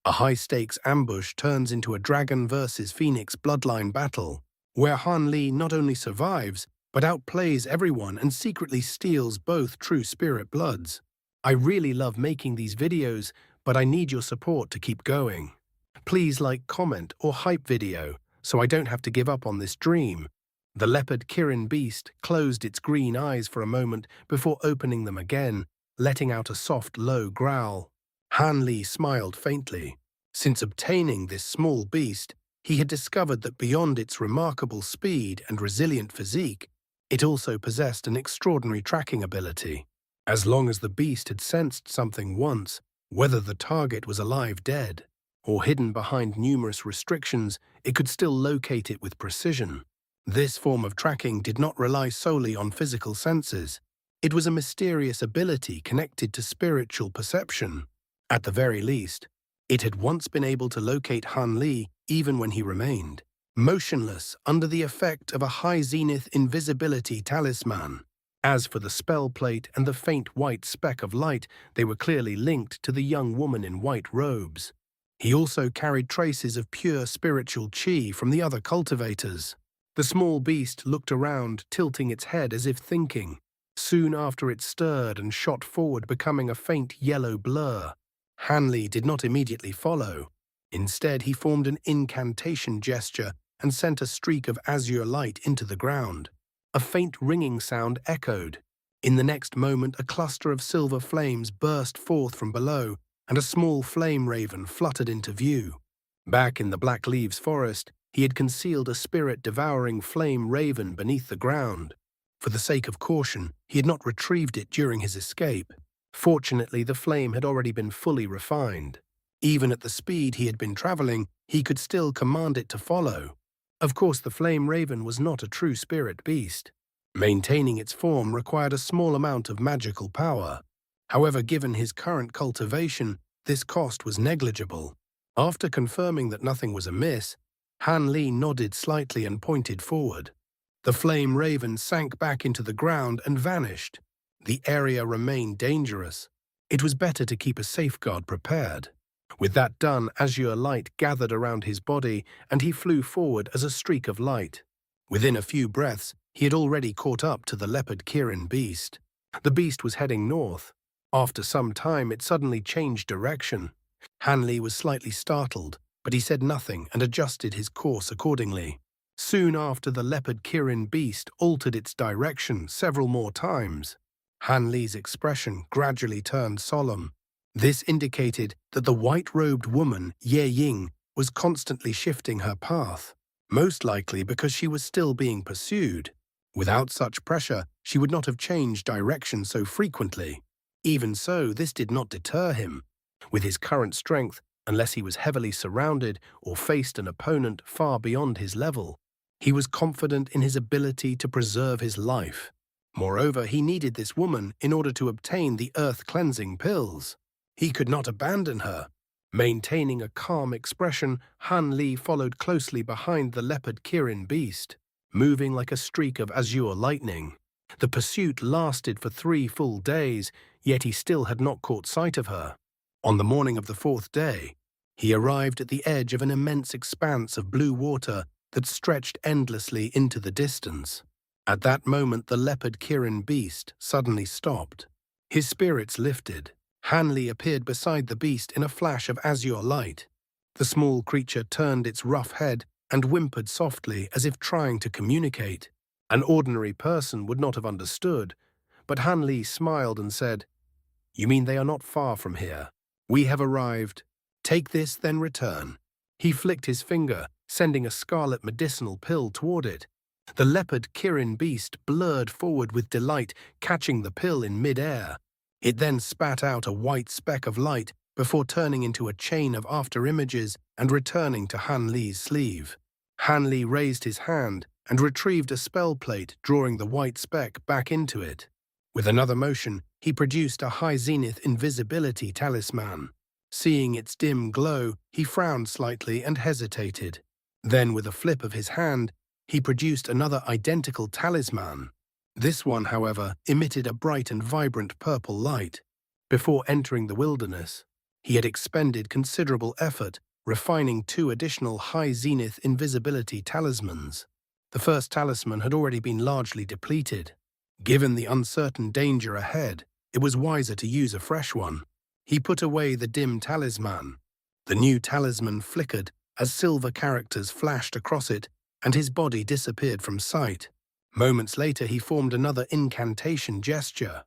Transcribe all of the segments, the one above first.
A high-stakes ambush turns into a dragon versus phoenix bloodline battle, where Han Li not only survives, but outplays everyone and secretly steals both true spirit bloods. I really love making these videos, but I need your support to keep going. Please like, comment, or hype video, so I don't have to give up on this dream. The leopard Kirin beast closed its green eyes for a moment before opening them again, letting out a soft, low growl. Han Li smiled faintly. Since obtaining this small beast, he had discovered that beyond its remarkable speed and resilient physique, it also possessed an extraordinary tracking ability. As long as the beast had sensed something once, whether the target was alive dead, or hidden behind numerous restrictions, it could still locate it with precision. This form of tracking did not rely solely on physical senses. It was a mysterious ability connected to spiritual perception. At the very least, it had once been able to locate Han Li even when he remained motionless under the effect of a high-zenith invisibility talisman. As for the spell plate and the faint white speck of light, they were clearly linked to the young woman in white robes. He also carried traces of pure spiritual qi from the other cultivators. The small beast looked around, tilting its head as if thinking. Soon after it stirred and shot forward, becoming a faint yellow blur. Han Li did not immediately follow. Instead, he formed an incantation gesture and sent a streak of azure light into the ground. A faint ringing sound echoed. In the next moment, a cluster of silver flames burst forth from below, and a small flame raven fluttered into view. Back in the Black Leaves forest, he had concealed a spirit-devouring flame raven beneath the ground. For the sake of caution, he had not retrieved it during his escape. Fortunately, the flame had already been fully refined. Even at the speed he had been traveling, he could still command it to follow. Of course, the flame raven was not a true spirit beast. Maintaining its form required a small amount of magical power. However, given his current cultivation, this cost was negligible. After confirming that nothing was amiss, Han Li nodded slightly and pointed forward. The flame raven sank back into the ground and vanished. The area remained dangerous. It was better to keep a safeguard prepared. With that done, azure light gathered around his body, and he flew forward as a streak of light. Within a few breaths, he had already caught up to the leopard Kirin beast. The beast was heading north. After some time, it suddenly changed direction. Han Li was slightly startled, but he said nothing and adjusted his course accordingly. Soon after, the leopard Kirin beast altered its direction several more times. Han Li's expression gradually turned solemn. This indicated that the white-robed woman, Ye Ying, was constantly shifting her path, most likely because she was still being pursued. Without such pressure, she would not have changed direction so frequently. Even so, this did not deter him. With his current strength, unless he was heavily surrounded or faced an opponent far beyond his level, he was confident in his ability to preserve his life. Moreover, he needed this woman in order to obtain the earth-cleansing pills. He could not abandon her. Maintaining a calm expression, Han Li followed closely behind the leopard Kirin beast, moving like a streak of azure lightning. The pursuit lasted for 3 full days, yet he still had not caught sight of her. On the morning of the 4th day, he arrived at the edge of an immense expanse of blue water that stretched endlessly into the distance. At that moment, the leopard Kirin beast suddenly stopped. His spirits lifted. Han Li appeared beside the beast in a flash of azure light. The small creature turned its rough head and whimpered softly as if trying to communicate. An ordinary person would not have understood, but Han Li smiled and said, "You mean they are not far from here? We have arrived. Take this, then return." He flicked his finger, sending a scarlet medicinal pill toward it. The leopard Kirin beast blurred forward with delight, catching the pill in mid-air. It then spat out a white speck of light before turning into a chain of after-images and returning to Han Li's sleeve. Han Li raised his hand and retrieved a spell plate, drawing the white speck back into it. With another motion, he produced a high-zenith invisibility talisman. Seeing its dim glow, he frowned slightly and hesitated. Then, with a flip of his hand, he produced another identical talisman. This one, however, emitted a bright and vibrant purple light. Before entering the wilderness, He had expended considerable effort refining 2 additional high-zenith invisibility talismans. The first talisman had already been largely depleted. Given the uncertain danger ahead, it was wiser to use a fresh one. He put away the dim talisman. The new talisman flickered as silver characters flashed across it, and his body disappeared from sight. Moments later, he formed another incantation gesture.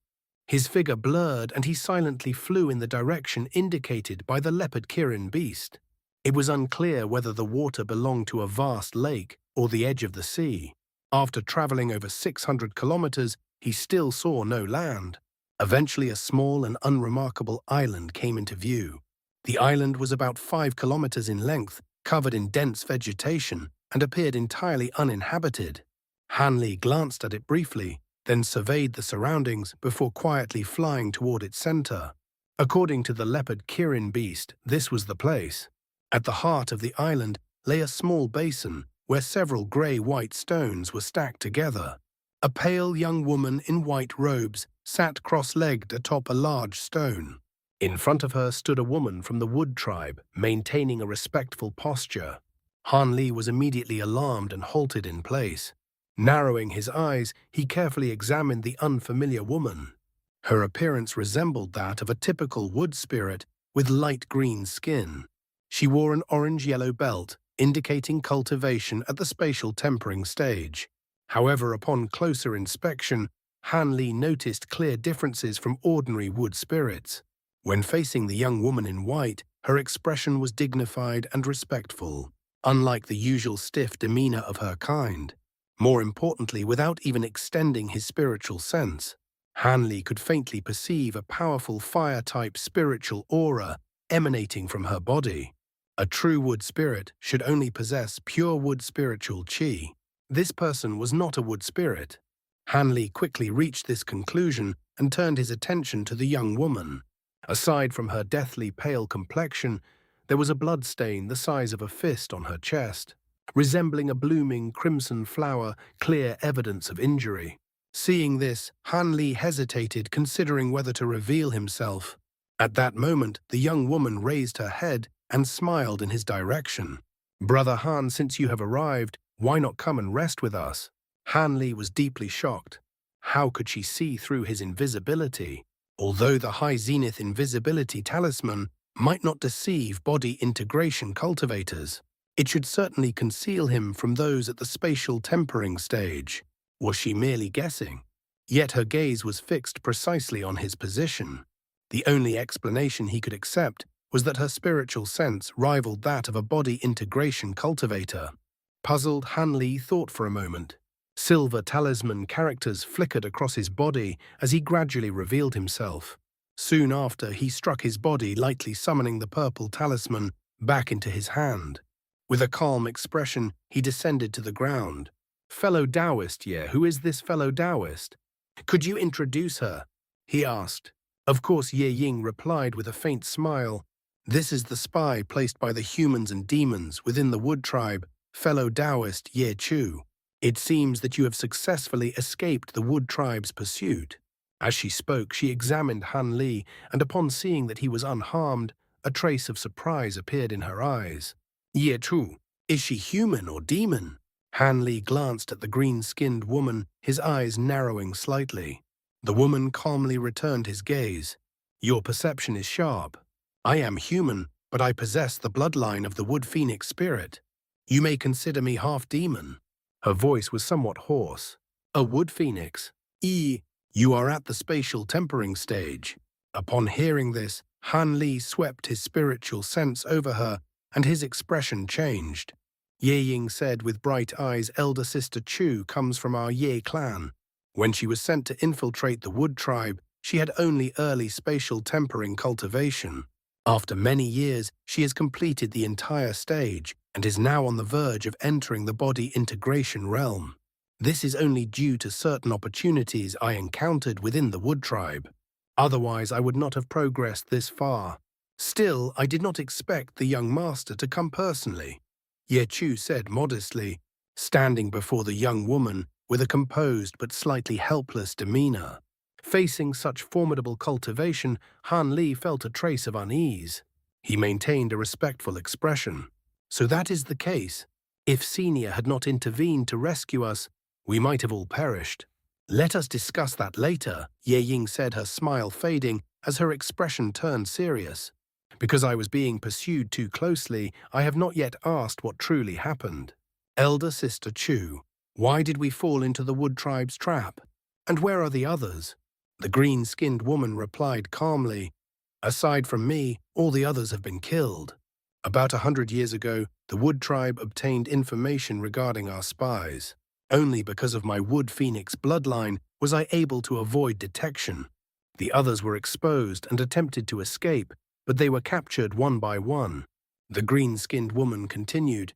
His figure blurred, and he silently flew in the direction indicated by the leopard Kirin beast. It was unclear whether the water belonged to a vast lake or the edge of the sea. After traveling over 600 kilometers, he still saw no land. Eventually, a small and unremarkable island came into view. The island was about 5 kilometers in length, covered in dense vegetation, and appeared entirely uninhabited. Han Li glanced at it briefly, then surveyed the surroundings before quietly flying toward its center. According to the leopard Kirin beast, this was the place. At the heart of the island lay a small basin where several gray-white stones were stacked together. A pale young woman in white robes sat cross-legged atop a large stone. In front of her stood a woman from the Wood tribe, maintaining a respectful posture. Han Li was immediately alarmed and halted in place. Narrowing his eyes, he carefully examined the unfamiliar woman. Her appearance resembled that of a typical wood spirit with light green skin. She wore an orange-yellow belt, indicating cultivation at the spatial tempering stage. However, upon closer inspection, Han Li noticed clear differences from ordinary wood spirits. When facing the young woman in white, her expression was dignified and respectful, unlike the usual stiff demeanor of her kind. More importantly, without even extending his spiritual sense, Han Li could faintly perceive a powerful fire-type spiritual aura emanating from her body. A true wood spirit should only possess pure wood spiritual qi. This person was not a wood spirit. Han Li quickly reached this conclusion and turned his attention to the young woman. Aside from her deathly pale complexion, there was a blood stain the size of a fist on her chest, resembling a blooming crimson flower, clear evidence of injury. Seeing this, Han Li hesitated, considering whether to reveal himself. At that moment, the young woman raised her head and smiled in his direction. "Brother Han, since you have arrived, why not come and rest with us?" Han Li was deeply shocked. How could she see through his invisibility? Although the high zenith invisibility talisman might not deceive body integration cultivators, it should certainly conceal him from those at the spatial tempering stage. Was she merely guessing? Yet her gaze was fixed precisely on his position. The only explanation he could accept was that her spiritual sense rivaled that of a body integration cultivator. Puzzled, Han Li thought for a moment. Silver talisman characters flickered across his body as he gradually revealed himself. Soon after, he struck his body, lightly summoning the purple talisman back into his hand. With a calm expression, he descended to the ground. "Fellow Taoist, who is this fellow Taoist? Could you introduce her?" he asked. Of course, Ye Ying replied with a faint smile. "This is the spy placed by the humans and demons within the Wood tribe, fellow Taoist Ye Chu. It seems that you have successfully escaped the Wood tribe's pursuit." As she spoke, she examined Han Li, and upon seeing that he was unharmed, a trace of surprise appeared in her eyes. "Ye Chu, is she human or demon?" Han Li glanced at the green-skinned woman, his eyes narrowing slightly. The woman calmly returned his gaze. "Your perception is sharp. I am human, but I possess the bloodline of the wood phoenix spirit. You may consider me half demon." Her voice was somewhat hoarse. "A wood phoenix? You are at the spatial tempering stage." Upon hearing this, Han Li swept his spiritual sense over her, and his expression changed. Ye Ying said with bright eyes, "Elder sister Chu comes from our Ye clan. When she was sent to infiltrate the Wood tribe, she had only early spatial tempering cultivation. After many years, she has completed the entire stage and is now on the verge of entering the body integration realm. This is only due to certain opportunities I encountered within the Wood tribe. Otherwise, I would not have progressed this far. Still, I did not expect the young master to come personally," Ye Chu said modestly, standing before the young woman with a composed but slightly helpless demeanor. Facing such formidable cultivation, Han Li felt a trace of unease. He maintained a respectful expression. So that is the case. If Senior had not intervened to rescue us, we might have all perished. Let us discuss that later, Ye Ying said, her smile fading as her expression turned serious. Because I was being pursued too closely, I have not yet asked what truly happened. Elder Sister Chu, why did we fall into the Wood Tribe's trap? And where are the others? The green-skinned woman replied calmly, aside from me, all the others have been killed. About 100 years ago, the Wood Tribe obtained information regarding our spies. Only because of my Wood Phoenix bloodline was I able to avoid detection. The others were exposed and attempted to escape, but they were captured one by one. The green-skinned woman continued,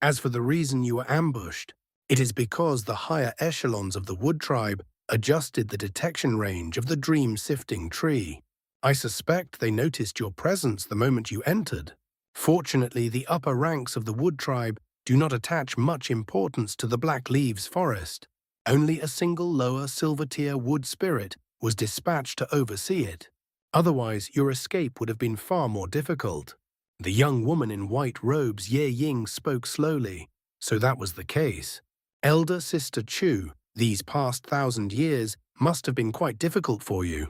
as for the reason you were ambushed, it is because the higher echelons of the Wood Tribe adjusted the detection range of the dream-sifting tree. I suspect they noticed your presence the moment you entered. Fortunately, the upper ranks of the Wood Tribe do not attach much importance to the Black Leaves Forest. Only a single lower silver-tier wood spirit was dispatched to oversee it. Otherwise, your escape would have been far more difficult. The young woman in white robes, Ye Ying, spoke slowly. So that was the case. Elder Sister Chu, these past 1,000 years must have been quite difficult for you.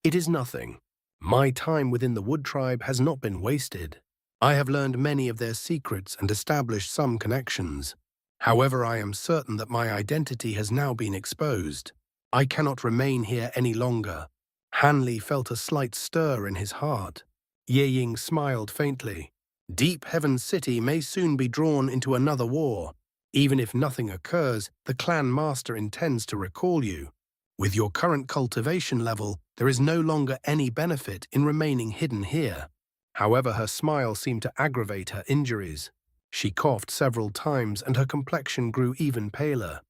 It is nothing. My time within the Wood Tribe has not been wasted. I have learned many of their secrets and established some connections. However, I am certain that my identity has now been exposed. I cannot remain here any longer. Hanli felt a slight stir in his heart. Ye Ying smiled faintly. Deep Heaven City may soon be drawn into another war. Even if nothing occurs, the clan master intends to recall you. With your current cultivation level, there is no longer any benefit in remaining hidden here. However, her smile seemed to aggravate her injuries. She coughed several times and her complexion grew even paler.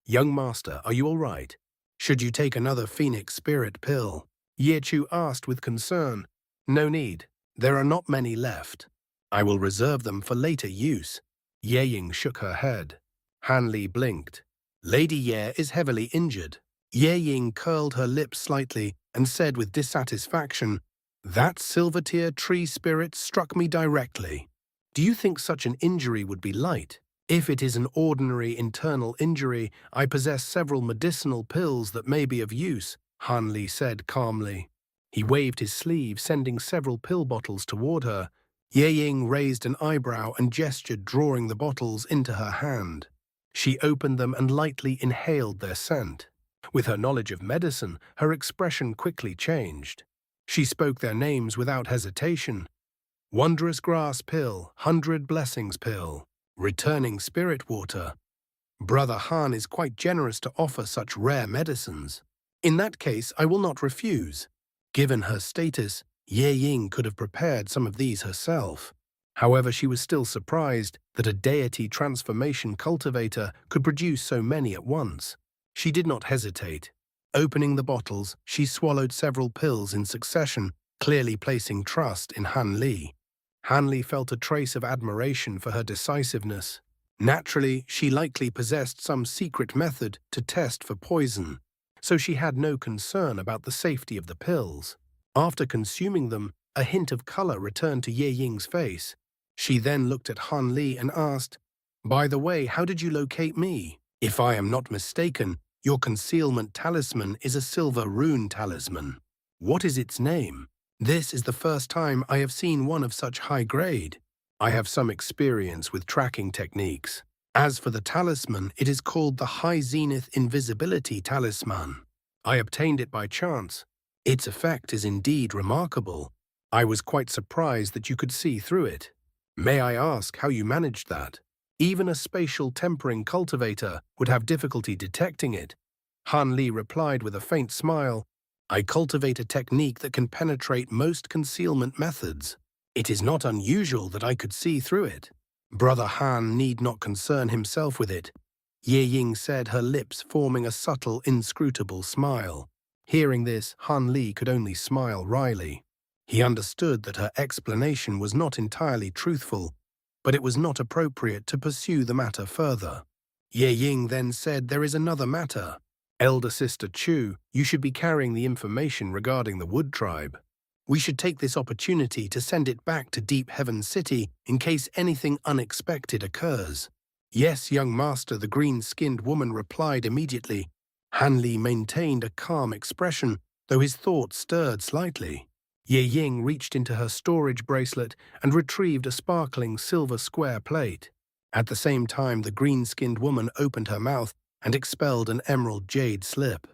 Young master, are you all right? Should you take another Phoenix Spirit pill? Ye Chu asked with concern. No need. There are not many left. I will reserve them for later use. Ye Ying shook her head. Hanli blinked. Lady Ye is heavily injured. Ye Ying curled her lips slightly and said with dissatisfaction, that silver-tier tree spirit struck me directly. Do you think such an injury would be light? If it is an ordinary internal injury, I possess several medicinal pills that may be of use, Hanli said calmly. He waved his sleeve, sending several pill bottles toward her. Ye Ying raised an eyebrow and gestured, drawing the bottles into her hand. She opened them and lightly inhaled their scent. With her knowledge of medicine, her expression quickly changed. She spoke their names without hesitation. Wondrous Grass Pill, 100 Blessings Pill, Returning Spirit Water. Brother Han is quite generous to offer such rare medicines. In that case, I will not refuse. Given her status, Ye Ying could have prepared some of these herself. However, she was still surprised that a deity transformation cultivator could produce so many at once. She did not hesitate. Opening the bottles, she swallowed several pills in succession, clearly placing trust in Hanli. Hanli felt a trace of admiration for her decisiveness. Naturally, she likely possessed some secret method to test for poison, so she had no concern about the safety of the pills. After consuming them, a hint of color returned to Ye Ying's face. She then looked at Hanli and asked, by the way, how did you locate me? If I am not mistaken, your concealment talisman is a silver rune talisman. What is its name? This is the first time I have seen one of such high grade. I have some experience with tracking techniques. As for the talisman, it is called the High Zenith Invisibility Talisman. I obtained it by chance. Its effect is indeed remarkable. I was quite surprised that you could see through it. May I ask how you managed that? Even a spatial tempering cultivator would have difficulty detecting it. Hanli replied with a faint smile, I cultivate a technique that can penetrate most concealment methods. It is not unusual that I could see through it. Brother Han need not concern himself with it. Ye Ying said, her lips forming a subtle, inscrutable smile. Hearing this, Hanli could only smile wryly. He understood that her explanation was not entirely truthful, but it was not appropriate to pursue the matter further. Ye Ying then said, there is another matter. Elder Sister Chu, you should be carrying the information regarding the Wood Tribe. We should take this opportunity to send it back to Deep Heaven City in case anything unexpected occurs. Yes, young master, the green-skinned woman replied immediately. Han Li maintained a calm expression, though his thoughts stirred slightly. Ye Ying reached into her storage bracelet and retrieved a sparkling silver square plate. At the same time, the green-skinned woman opened her mouth and expelled an emerald jade slip.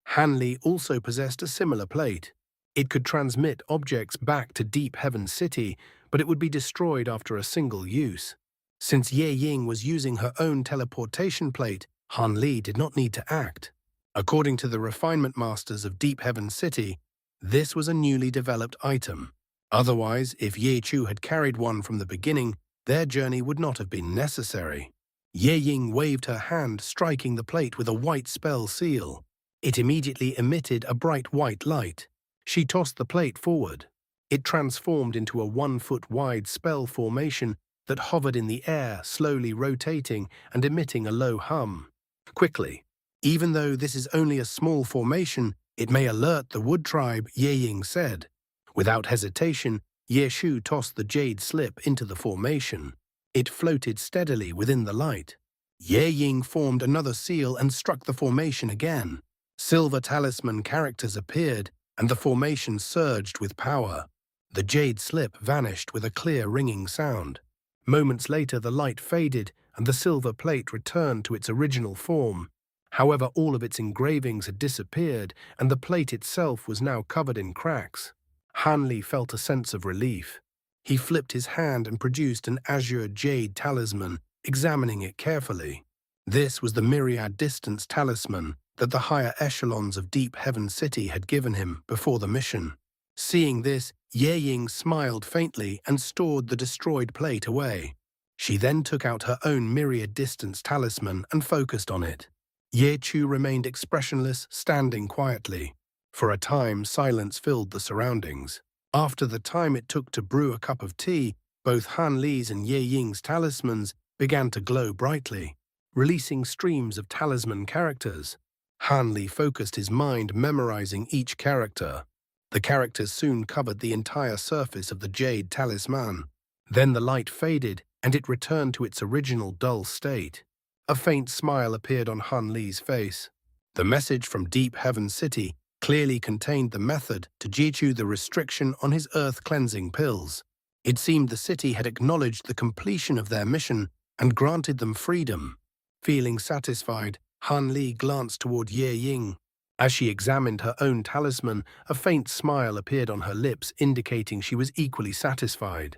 Han Li also possessed a similar plate. It could transmit objects back to Deep Heaven City, but it would be destroyed after a single use. Since Ye Ying was using her own teleportation plate, Han Li did not need to act. According to the refinement masters of Deep Heaven City, this was a newly developed item. Otherwise, if Ye Chu had carried one from the beginning, their journey would not have been necessary. Ye Ying waved her hand, striking the plate with a white spell seal. It immediately emitted a bright white light. She tossed the plate forward. It transformed into a 1-foot-wide spell formation that hovered in the air, slowly rotating and emitting a low hum. Quickly, even though this is only a small formation, it may alert the wood tribe, Ye Ying said. Without hesitation, Ye Shu tossed the jade slip into the formation. It floated steadily within the light. Ye Ying formed another seal and struck the formation again. Silver talisman characters appeared, and the formation surged with power. The jade slip vanished with a clear ringing sound. Moments later, the light faded, and the silver plate returned to its original form. However, all of its engravings had disappeared, and the plate itself was now covered in cracks. Han Li felt a sense of relief. He flipped his hand and produced an azure jade talisman, examining it carefully. This was the myriad distance talisman that the higher echelons of Deep Heaven City had given him before the mission. Seeing this, Ye Ying smiled faintly and stored the destroyed plate away. She then took out her own myriad distance talisman and focused on it. Ye Chu remained expressionless, standing quietly. For a time, silence filled the surroundings. After the time it took to brew a cup of tea, both Han Li's and Ye Ying's talismans began to glow brightly, releasing streams of talisman characters. Han Li focused his mind, memorizing each character. The characters soon covered the entire surface of the jade talisman. Then the light faded, and it returned to its original dull state. A faint smile appeared on Han Li's face. The message from Deep Heaven City clearly contained the method to Jichu the restriction on his earth-cleansing pills. It seemed the city had acknowledged the completion of their mission and granted them freedom. Feeling satisfied, Han Li glanced toward Ye Ying. As she examined her own talisman, a faint smile appeared on her lips, indicating she was equally satisfied.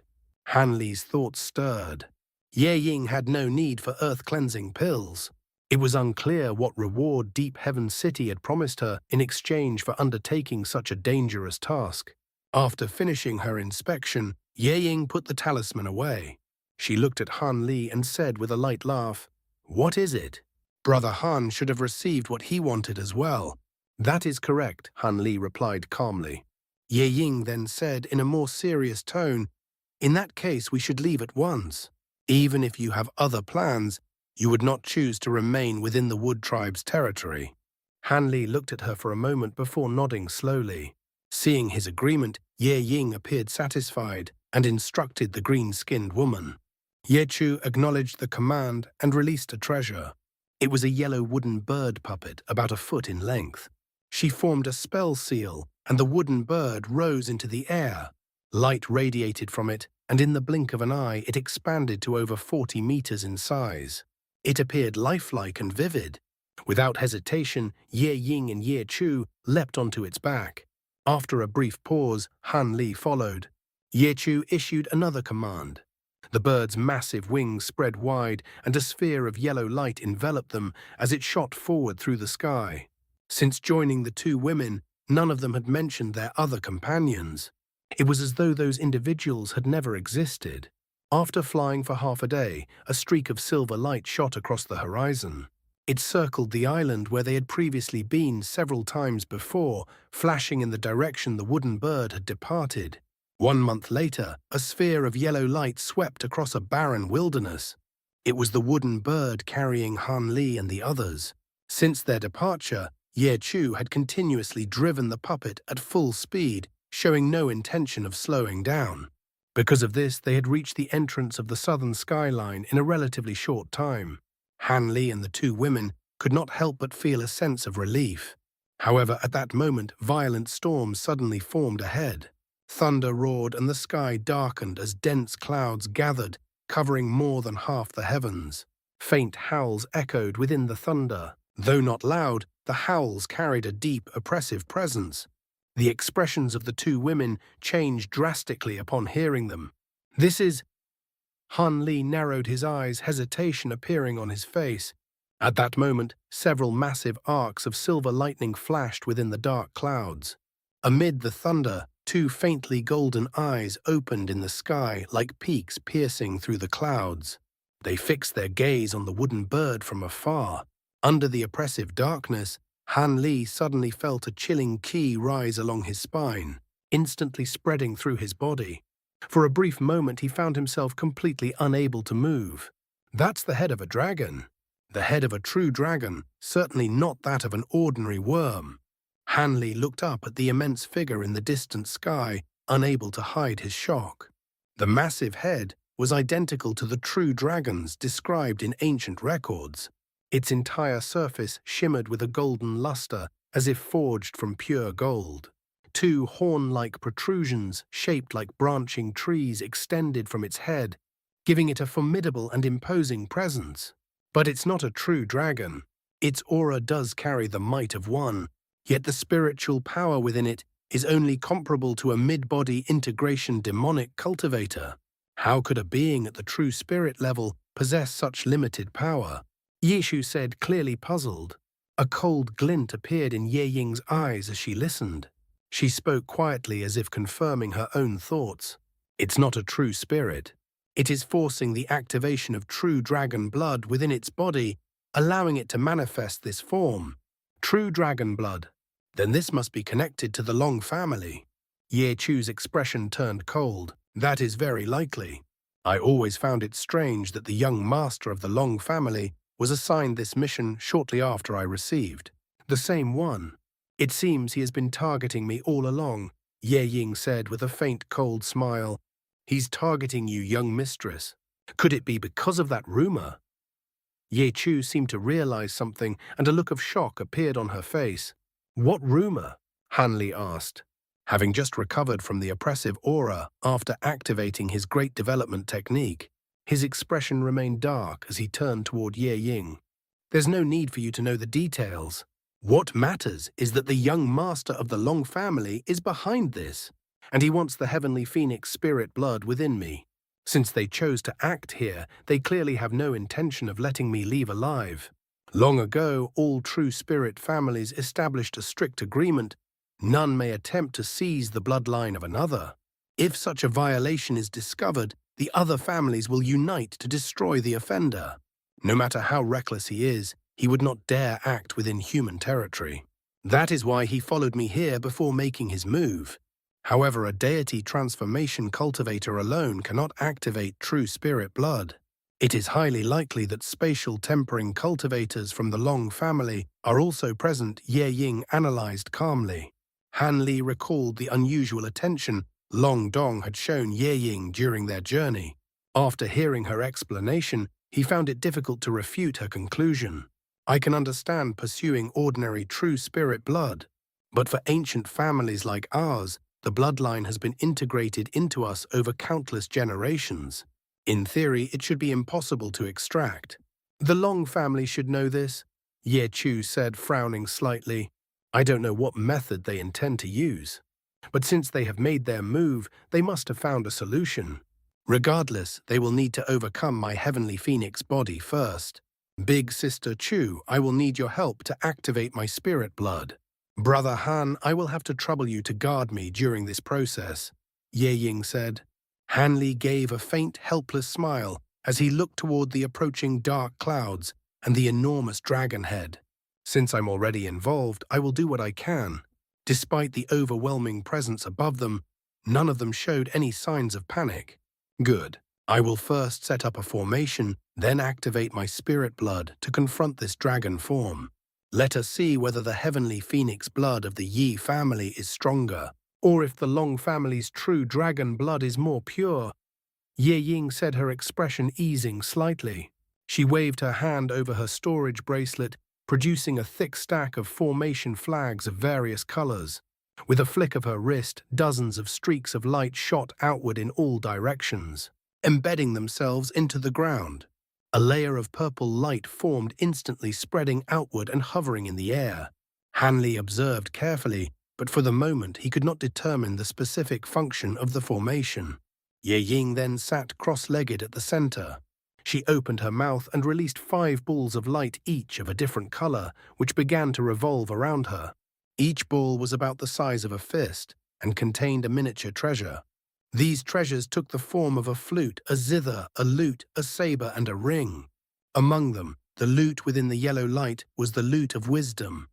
Han Li's thoughts stirred. Ye Ying had no need for earth-cleansing pills. It was unclear what reward Deep Heaven City had promised her in exchange for undertaking such a dangerous task. After finishing her inspection, Ye Ying put the talisman away. She looked at Han Li and said with a light laugh, "What is it?" Brother Han should have received what he wanted as well. "That is correct," Han Li replied calmly. Ye Ying then said in a more serious tone, "In that case, we should leave at once. Even if you have other plans, you would not choose to remain within the Wood Tribe's territory." Han Li looked at her for a moment before nodding slowly. Seeing his agreement, Ye Ying appeared satisfied and instructed the green-skinned woman. Ye Chu acknowledged the command and released a treasure. It was a yellow wooden bird puppet about a foot in length. She formed a spell seal, and the wooden bird rose into the air. Light radiated from it, and in the blink of an eye it expanded to over 40 meters in size. It appeared lifelike and vivid. Without hesitation, Ye Ying and Ye Chu leapt onto its back. After a brief pause, Han Li followed. Ye Chu issued another command. The bird's massive wings spread wide, and a sphere of yellow light enveloped them as it shot forward through the sky. Since joining the two women, none of them had mentioned their other companions. It was as though those individuals had never existed. After flying for half a day, a streak of silver light shot across the horizon. It circled the island where they had previously been several times before, flashing in the direction the wooden bird had departed. 1 month later, a sphere of yellow light swept across a barren wilderness. It was the wooden bird carrying Han Li and the others. Since their departure, Ye Chu had continuously driven the puppet at full speed, showing no intention of slowing down. Because of this, they had reached the entrance of the southern skyline in a relatively short time. Han Li and the two women could not help but feel a sense of relief. However, at that moment, violent storms suddenly formed ahead. Thunder roared and the sky darkened as dense clouds gathered, covering more than half the heavens. Faint howls echoed within the thunder. Though not loud, the howls carried a deep, oppressive presence. The expressions of the two women changed drastically upon hearing them. "This is—" Han Li narrowed his eyes, hesitation appearing on his face. At that moment, several massive arcs of silver lightning flashed within the dark clouds. Amid the thunder, two faintly golden eyes opened in the sky like peaks piercing through the clouds. They fixed their gaze on the wooden bird from afar. Under the oppressive darkness, Han Li suddenly felt a chilling ki rise along his spine, instantly spreading through his body. For a brief moment he found himself completely unable to move. That's the head of a dragon. The head of a true dragon, certainly not that of an ordinary worm. Han Li looked up at the immense figure in the distant sky, unable to hide his shock. The massive head was identical to the true dragons described in ancient records. Its entire surface shimmered with a golden luster, as if forged from pure gold. Two horn-like protrusions, shaped like branching trees, extended from its head, giving it a formidable and imposing presence. But it's not a true dragon. Its aura does carry the might of one, yet the spiritual power within it is only comparable to a mid-body integration demonic cultivator. How could a being at the true spirit level possess such limited power? Yishu said, clearly puzzled. A cold glint appeared in Ye Ying's eyes as she listened. She spoke quietly as if confirming her own thoughts. It's not a true spirit. It is forcing the activation of true dragon blood within its body, allowing it to manifest this form. True dragon blood. Then this must be connected to the Long family. Ye Chu's expression turned cold. That is very likely. I always found it strange that the young master of the Long family was assigned this mission shortly after I received. The same one. It seems he has been targeting me all along, Ye Ying said with a faint cold smile. He's targeting you, young mistress. Could it be because of that rumor? Ye Chu seemed to realize something, and a look of shock appeared on her face. What rumor? Han Li asked. Having just recovered from the oppressive aura after activating his great development technique, his expression remained dark as he turned toward Ye Ying. There's no need for you to know the details. What matters is that the young master of the Long family is behind this, and he wants the heavenly phoenix spirit blood within me. Since they chose to act here, they clearly have no intention of letting me leave alive. Long ago, all true spirit families established a strict agreement. None may attempt to seize the bloodline of another. If such a violation is discovered, the other families will unite to destroy the offender. No matter how reckless he is, he would not dare act within human territory. That is why he followed me here before making his move. However, a deity transformation cultivator alone cannot activate true spirit blood. It is highly likely that spatial tempering cultivators from the Long family are also present, Ye Ying analyzed calmly. Han Li recalled the unusual attention Long Dong had shown Ye Ying during their journey. After hearing her explanation, he found it difficult to refute her conclusion. I can understand pursuing ordinary true spirit blood, but for ancient families like ours, the bloodline has been integrated into us over countless generations. In theory, it should be impossible to extract. The Long family should know this, Ye Chu said, frowning slightly. I don't know what method they intend to use. But since they have made their move, they must have found a solution. Regardless, they will need to overcome my heavenly phoenix body first. Big Sister Chu, I will need your help to activate my spirit blood. Brother Han, I will have to trouble you to guard me during this process, Ye Ying said. Han Li gave a faint, helpless smile as he looked toward the approaching dark clouds and the enormous dragon head. Since I'm already involved, I will do what I can. Despite the overwhelming presence above them, none of them showed any signs of panic. Good. I will first set up a formation, then activate my spirit blood to confront this dragon form. Let us see whether the heavenly phoenix blood of the Yi family is stronger, or if the Long family's true dragon blood is more pure. Ye Ying said, her expression easing slightly. She waved her hand over her storage bracelet, producing a thick stack of formation flags of various colors. With a flick of her wrist, dozens of streaks of light shot outward in all directions, embedding themselves into the ground. A layer of purple light formed, instantly spreading outward and hovering in the air. Hanli observed carefully, but for the moment he could not determine the specific function of the formation. Ye Ying then sat cross-legged at the center. She opened her mouth and released 5 balls of light, each of a different color, which began to revolve around her. Each ball was about the size of a fist and contained a miniature treasure. These treasures took the form of a flute, a zither, a lute, a saber, and a ring. Among them, the lute within the yellow light was the lute of wisdom,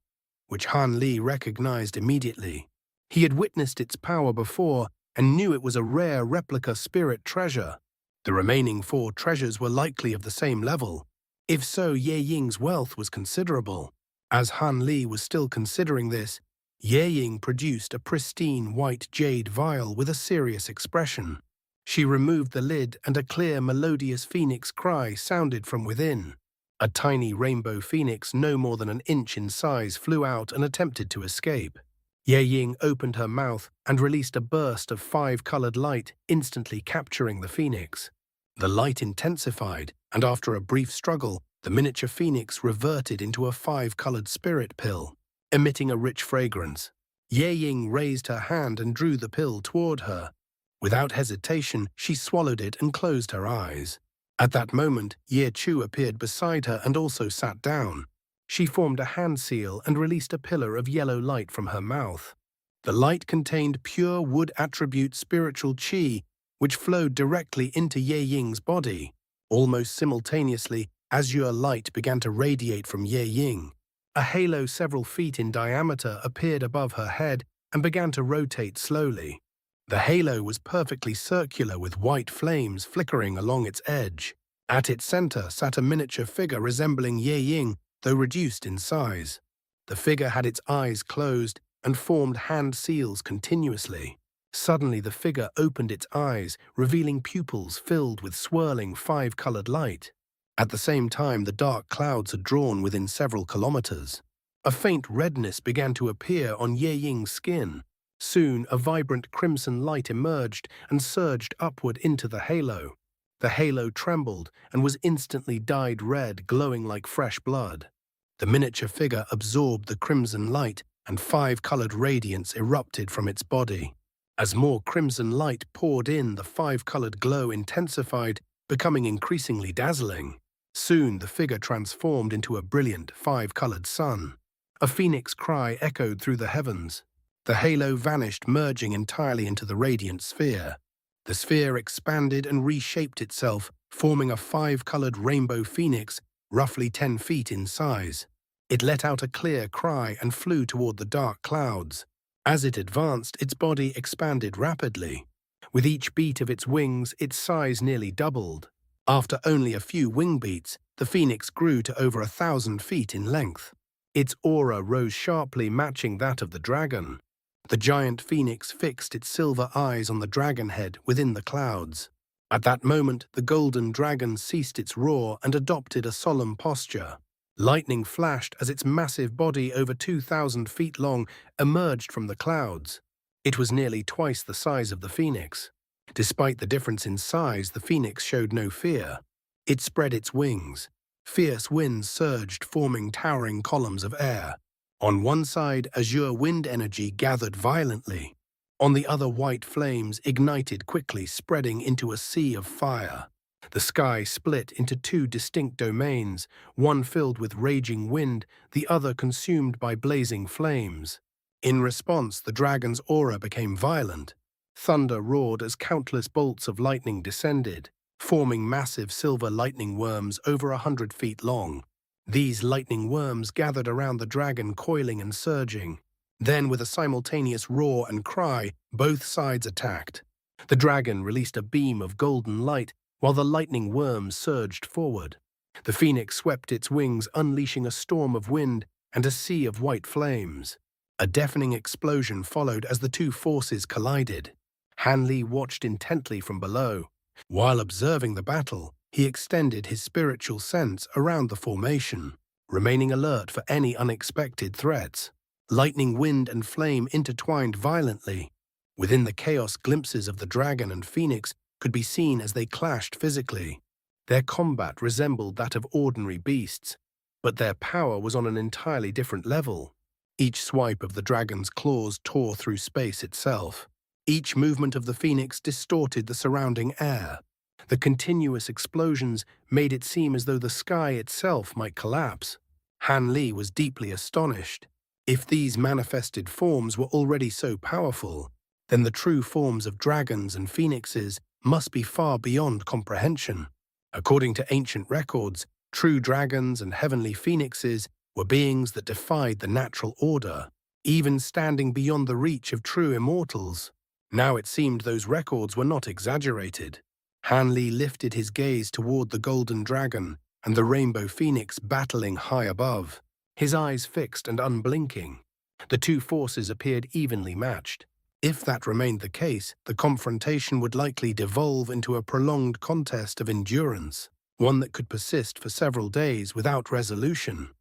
which Han Li recognized immediately. He had witnessed its power before and knew it was a rare replica spirit treasure. The remaining 4 treasures were likely of the same level. If so, Ye Ying's wealth was considerable. As Han Li was still considering this, Ye Ying produced a pristine white jade vial with a serious expression. She removed the lid and a clear, melodious phoenix cry sounded from within. A tiny rainbow phoenix no more than an inch in size flew out and attempted to escape. Ye Ying opened her mouth and released a burst of 5-colored light, instantly capturing the phoenix. The light intensified, and after a brief struggle, the miniature phoenix reverted into a 5-colored spirit pill, emitting a rich fragrance. Ye Ying raised her hand and drew the pill toward her. Without hesitation, she swallowed it and closed her eyes. At that moment, Ye Chu appeared beside her and also sat down. She formed a hand seal and released a pillar of yellow light from her mouth. The light contained pure wood attribute spiritual qi, which flowed directly into Ye Ying's body. Almost simultaneously, azure light began to radiate from Ye Ying. A halo several feet in diameter appeared above her head and began to rotate slowly. The halo was perfectly circular with white flames flickering along its edge. At its center sat a miniature figure resembling Ye Ying, though reduced in size. The figure had its eyes closed and formed hand seals continuously. Suddenly the figure opened its eyes, revealing pupils filled with swirling 5-colored light. At the same time, the dark clouds had drawn within several kilometers. A faint redness began to appear on Ye Ying's skin. Soon, a vibrant crimson light emerged and surged upward into the halo. The halo trembled and was instantly dyed red, glowing like fresh blood. The miniature figure absorbed the crimson light, and 5-colored radiance erupted from its body. As more crimson light poured in, the 5-colored glow intensified, becoming increasingly dazzling. Soon, the figure transformed into a brilliant 5-colored sun. A phoenix cry echoed through the heavens. The halo vanished, merging entirely into the radiant sphere. The sphere expanded and reshaped itself, forming a 5-colored rainbow phoenix, roughly 10 feet in size. It let out a clear cry and flew toward the dark clouds. As it advanced, its body expanded rapidly. With each beat of its wings, its size nearly doubled. After only a few wing beats, the phoenix grew to over 1,000 feet in length. Its aura rose sharply, matching that of the dragon. The giant phoenix fixed its silver eyes on the dragon head within the clouds. At that moment, the golden dragon ceased its roar and adopted a solemn posture. Lightning flashed as its massive body, over 2,000 feet long, emerged from the clouds. It was nearly twice the size of the phoenix. Despite the difference in size, the phoenix showed no fear. It spread its wings. Fierce winds surged, forming towering columns of air. On one side, azure wind energy gathered violently. On the other, white flames ignited quickly, spreading into a sea of fire. The sky split into 2 distinct domains, one filled with raging wind, the other consumed by blazing flames. In response, the dragon's aura became violent. Thunder roared as countless bolts of lightning descended, forming massive silver lightning worms over 100 feet long. These lightning worms gathered around the dragon, coiling and surging. Then, with a simultaneous roar and cry, both sides attacked. The dragon released a beam of golden light, while the lightning worms surged forward. The phoenix swept its wings, unleashing a storm of wind and a sea of white flames. A deafening explosion followed as the two forces collided. Han Li watched intently from below. While observing the battle, he extended his spiritual sense around the formation, remaining alert for any unexpected threats. Lightning, wind, and flame intertwined violently. Within the chaos, glimpses of the dragon and phoenix could be seen as they clashed physically. Their combat resembled that of ordinary beasts, but their power was on an entirely different level. Each swipe of the dragon's claws tore through space itself. Each movement of the phoenix distorted the surrounding air. The continuous explosions made it seem as though the sky itself might collapse. Han Li was deeply astonished. If these manifested forms were already so powerful, then the true forms of dragons and phoenixes must be far beyond comprehension. According to ancient records, true dragons and heavenly phoenixes were beings that defied the natural order, even standing beyond the reach of true immortals. Now it seemed those records were not exaggerated. Han Li lifted his gaze toward the golden dragon and the rainbow phoenix battling high above, his eyes fixed and unblinking. The two forces appeared evenly matched. If that remained the case, the confrontation would likely devolve into a prolonged contest of endurance, one that could persist for several days without resolution.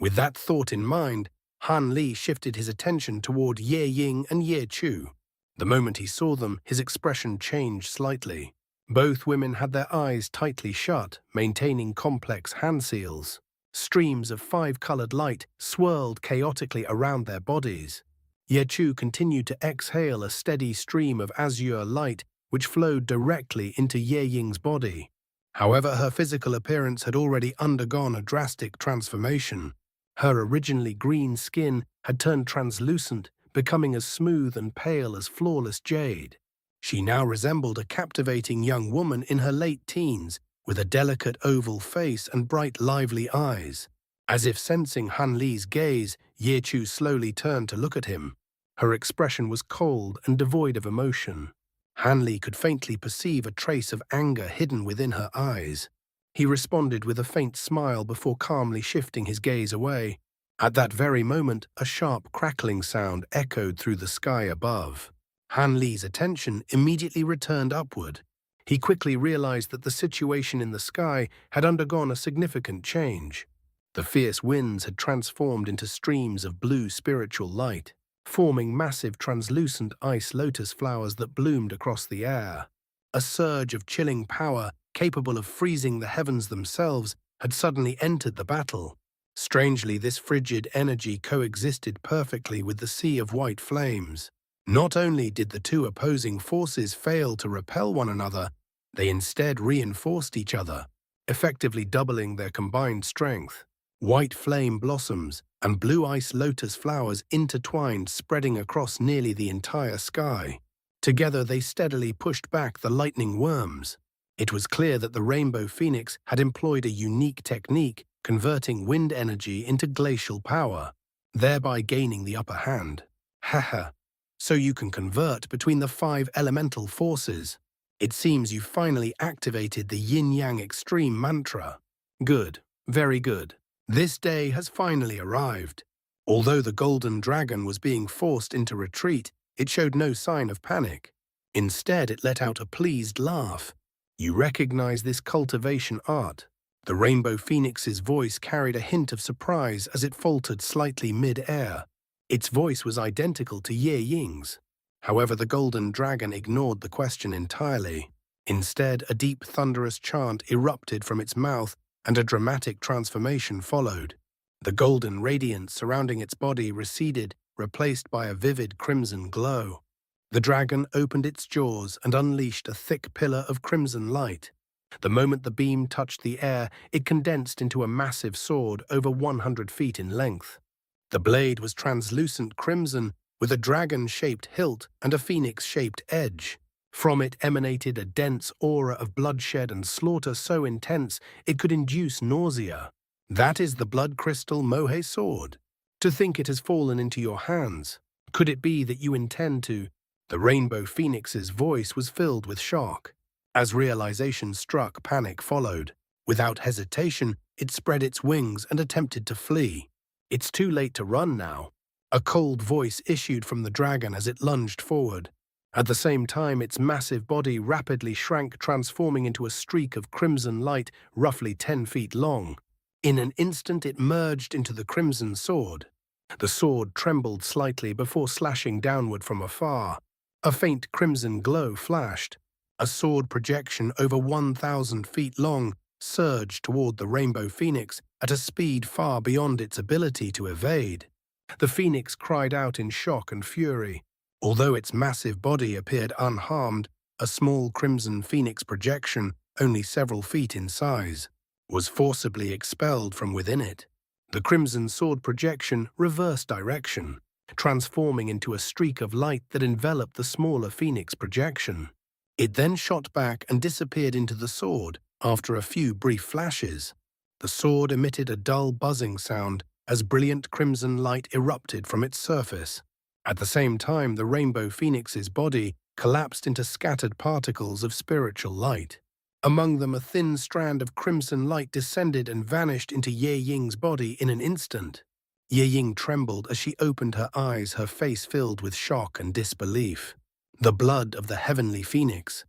With that thought in mind, Han Li shifted his attention toward Ye Ying and Ye Chu. The moment he saw them, his expression changed slightly. Both women had their eyes tightly shut, maintaining complex hand seals. Streams of five-colored light swirled chaotically around their bodies. Ye Chu continued to exhale a steady stream of azure light which flowed directly into Ye Ying's body. However, her physical appearance had already undergone a drastic transformation. Her originally green skin had turned translucent, becoming as smooth and pale as flawless jade. She now resembled a captivating young woman in her late teens, with a delicate oval face and bright, lively eyes. As if sensing Han Li's gaze, Ye Chu slowly turned to look at him. Her expression was cold and devoid of emotion. Han Li could faintly perceive a trace of anger hidden within her eyes. He responded with a faint smile before calmly shifting his gaze away. At that very moment, a sharp crackling sound echoed through the sky above. Han Li's attention immediately returned upward. He quickly realized that the situation in the sky had undergone a significant change. The fierce winds had transformed into streams of blue spiritual light, forming massive translucent ice lotus flowers that bloomed across the air. A surge of chilling power, capable of freezing the heavens themselves, had suddenly entered the battle. Strangely, this frigid energy coexisted perfectly with the sea of white flames. Not only did the two opposing forces fail to repel one another, they instead reinforced each other, effectively doubling their combined strength. White flame blossoms and blue ice lotus flowers intertwined, spreading across nearly the entire sky. Together they steadily pushed back the lightning worms. It was clear that the rainbow phoenix had employed a unique technique, converting wind energy into glacial power, thereby gaining the upper hand. Haha. So you can convert between the 5 elemental forces. It seems you finally activated the yin-yang extreme mantra. Good, very good. This day has finally arrived. Although the golden dragon was being forced into retreat, it showed no sign of panic. Instead, it let out a pleased laugh. You recognize this cultivation art? The rainbow phoenix's voice carried a hint of surprise as it faltered slightly mid-air. Its voice was identical to Ye Ying's. However, the golden dragon ignored the question entirely. Instead, a deep, thunderous chant erupted from its mouth, and a dramatic transformation followed. The golden radiance surrounding its body receded, replaced by a vivid crimson glow. The dragon opened its jaws and unleashed a thick pillar of crimson light. The moment the beam touched the air, it condensed into a massive sword over 100 feet in length. The blade was translucent crimson, with a dragon-shaped hilt and a phoenix-shaped edge. From it emanated a dense aura of bloodshed and slaughter so intense it could induce nausea. That is the blood crystal Mohe sword. To think it has fallen into your hands. Could it be that you intend to? The rainbow phoenix's voice was filled with shock. As realization struck, panic followed. Without hesitation, it spread its wings and attempted to flee. It's too late to run now. A cold voice issued from the dragon as it lunged forward. At the same time, its massive body rapidly shrank, transforming into a streak of crimson light roughly 10 feet long. In an instant, it merged into the crimson sword. The sword trembled slightly before slashing downward from afar. A faint crimson glow flashed. A sword projection over 1,000 feet long surged toward the rainbow phoenix at a speed far beyond its ability to evade. The phoenix cried out in shock and fury. Although its massive body appeared unharmed, a small crimson phoenix projection, only several feet in size, was forcibly expelled from within it. The crimson sword projection reversed direction, transforming into a streak of light that enveloped the smaller phoenix projection. It then shot back and disappeared into the sword after a few brief flashes. The sword emitted a dull buzzing sound as brilliant crimson light erupted from its surface. At the same time, the rainbow phoenix's body collapsed into scattered particles of spiritual light. Among them, a thin strand of crimson light descended and vanished into Ye Ying's body in an instant. Ye Ying trembled as she opened her eyes, her face filled with shock and disbelief. The blood of the heavenly phoenix.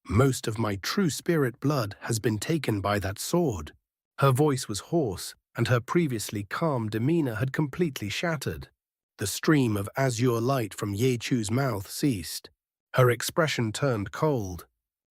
Most of my true spirit blood has been taken by that sword. Her voice was hoarse, and her previously calm demeanor had completely shattered. The stream of azure light from Ye Chu's mouth ceased. Her expression turned cold.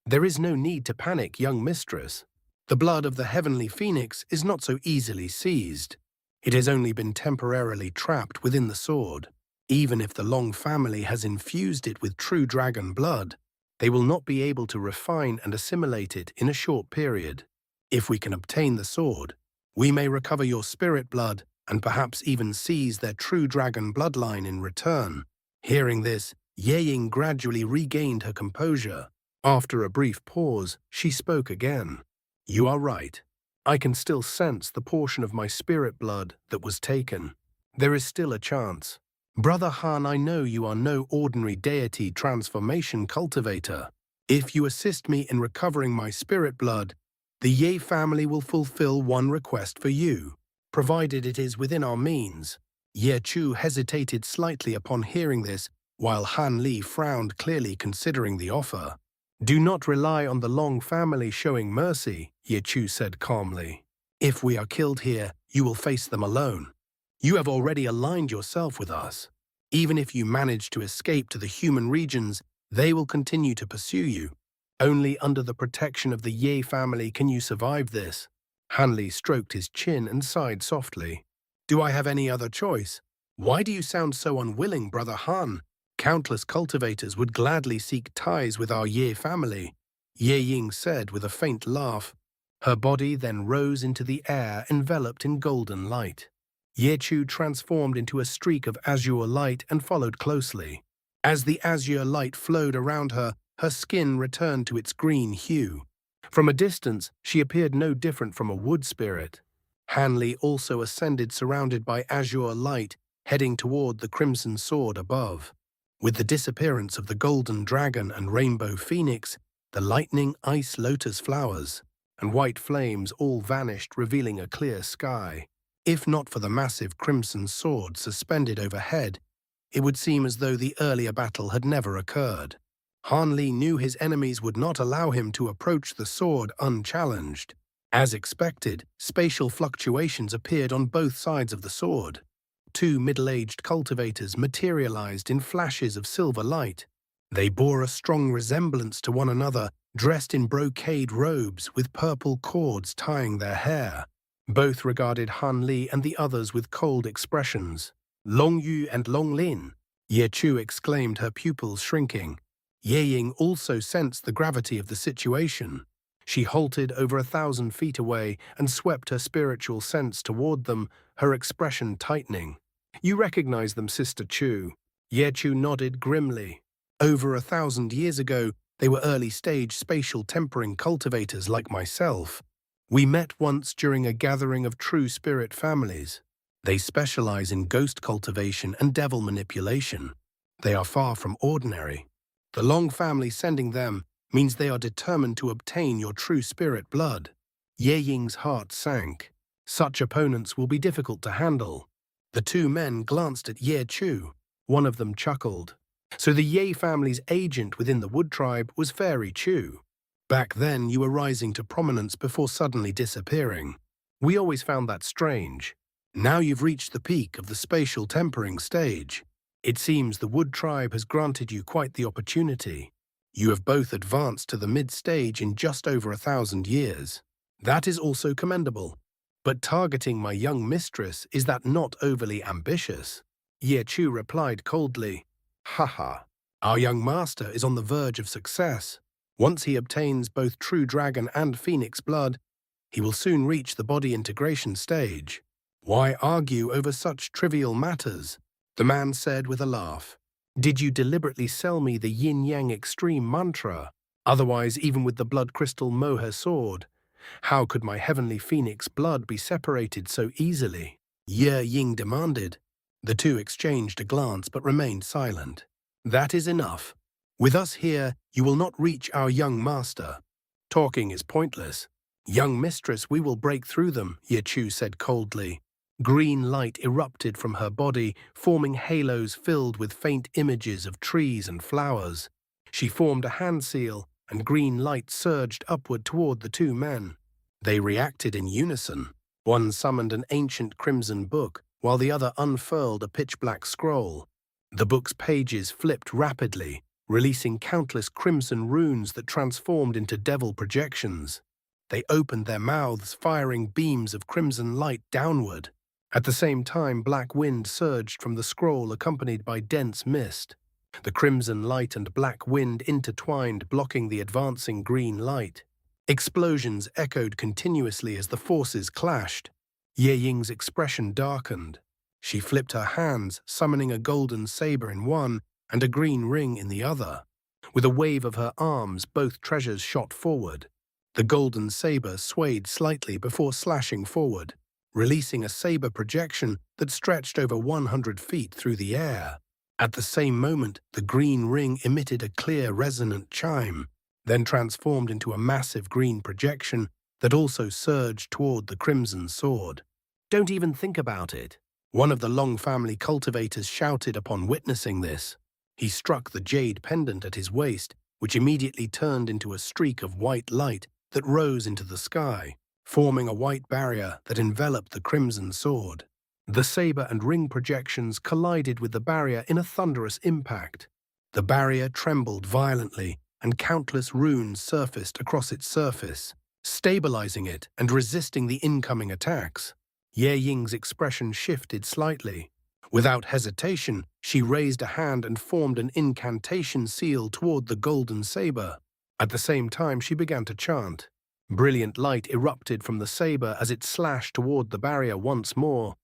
There is no need to panic, young mistress. The blood of the heavenly phoenix is not so easily seized. It has only been temporarily trapped within the sword. Even if the Long family has infused it with true dragon blood, they will not be able to refine and assimilate it in a short period. If we can obtain the sword, we may recover your spirit blood and perhaps even seize their true dragon bloodline in return. Hearing this, Ye Ying gradually regained her composure. After a brief pause, she spoke again. You are right. I can still sense the portion of my spirit blood that was taken. There is still a chance. Brother Han, I know you are no ordinary deity transformation cultivator. If you assist me in recovering my spirit blood, the Ye family will fulfill one request for you, provided it is within our means. Ye Chu hesitated slightly upon hearing this, while Han Li frowned, clearly considering the offer. Do not rely on the Long family showing mercy, Ye Chu said calmly. If we are killed here, you will face them alone. You have already aligned yourself with us. Even if you manage to escape to the human regions, they will continue to pursue you. Only under the protection of the Ye family can you survive this. Han Li stroked his chin and sighed softly. Do I have any other choice? Why do you sound so unwilling, Brother Han? Countless cultivators would gladly seek ties with our Ye family, Ye Ying said with a faint laugh. Her body then rose into the air, enveloped in golden light. Ye Chu transformed into a streak of azure light and followed closely. As the azure light flowed around her, her skin returned to its green hue. From a distance, she appeared no different from a wood spirit. Han Li also ascended, surrounded by azure light, heading toward the crimson sword above. With the disappearance of the golden dragon and rainbow phoenix, the lightning ice lotus flowers and white flames all vanished, revealing a clear sky. If not for the massive crimson sword suspended overhead, it would seem as though the earlier battle had never occurred. Han Li knew his enemies would not allow him to approach the sword unchallenged. As expected, spatial fluctuations appeared on both sides of the sword. Two middle-aged cultivators materialized in flashes of silver light. They bore a strong resemblance to one another, dressed in brocade robes with purple cords tying their hair. Both regarded Han Li and the others with cold expressions. Long Yu and Long Lin, Ye Chu exclaimed, her pupils shrinking. Ye Ying also sensed the gravity of the situation. She halted over 1,000 feet away and swept her spiritual sense toward them, her expression tightening. You recognize them, Sister Chu? Ye Chu nodded grimly. Over 1,000 years ago, they were early-stage spatial tempering cultivators like myself. We met once during a gathering of true spirit families. They specialize in ghost cultivation and devil manipulation. They are far from ordinary. The Long family sending them means they are determined to obtain your true spirit blood. Ye Ying's heart sank. Such opponents will be difficult to handle. The two men glanced at Ye Chu. One of them chuckled. So the Ye family's agent within the Wood tribe was Fairy Chu. Back then, you were rising to prominence before suddenly disappearing. We always found that strange. Now you've reached the peak of the spatial tempering stage. It seems the Wood tribe has granted you quite the opportunity. You have both advanced to the mid-stage in just over 1,000 years. That is also commendable. But targeting my young mistress, is that not overly ambitious? Ye Chu replied coldly, Haha, our young master is on the verge of success. Once he obtains both true dragon and phoenix blood, he will soon reach the body integration stage. Why argue over such trivial matters? The man said with a laugh. Did you deliberately sell me the yin-yang extreme mantra? Otherwise, even with the blood crystal moha sword, how could my heavenly phoenix blood be separated so easily? Ye Ying demanded. The two exchanged a glance but remained silent. That is enough. With us here, you will not reach our young master. Talking is pointless. Young mistress, we will break through them, Ye Chu said coldly. Green light erupted from her body, forming halos filled with faint images of trees and flowers. She formed a hand seal, and green light surged upward toward the two men. They reacted in unison. One summoned an ancient crimson book, while the other unfurled a pitch-black scroll. The book's pages flipped rapidly, releasing countless crimson runes that transformed into devil projections. They opened their mouths, firing beams of crimson light downward. At the same time, black wind surged from the scroll, accompanied by dense mist. The crimson light and black wind intertwined, blocking the advancing green light. Explosions echoed continuously as the forces clashed. Ye Ying's expression darkened. She flipped her hands, summoning a golden saber in one and a green ring in the other. With a wave of her arms, both treasures shot forward. The golden saber swayed slightly before slashing forward, releasing a saber projection that stretched over 100 feet through the air. At the same moment, the green ring emitted a clear, resonant chime, then transformed into a massive green projection that also surged toward the crimson sword. Don't even think about it. One of the Long family cultivators shouted upon witnessing this. He struck the jade pendant at his waist, which immediately turned into a streak of white light that rose into the sky, forming a white barrier that enveloped the crimson sword. The saber and ring projections collided with the barrier in a thunderous impact. The barrier trembled violently, and countless runes surfaced across its surface, stabilizing it and resisting the incoming attacks. Ye Ying's expression shifted slightly. Without hesitation, she raised a hand and formed an incantation seal toward the golden saber. At the same time, she began to chant. Brilliant light erupted from the saber as it slashed toward the barrier once more.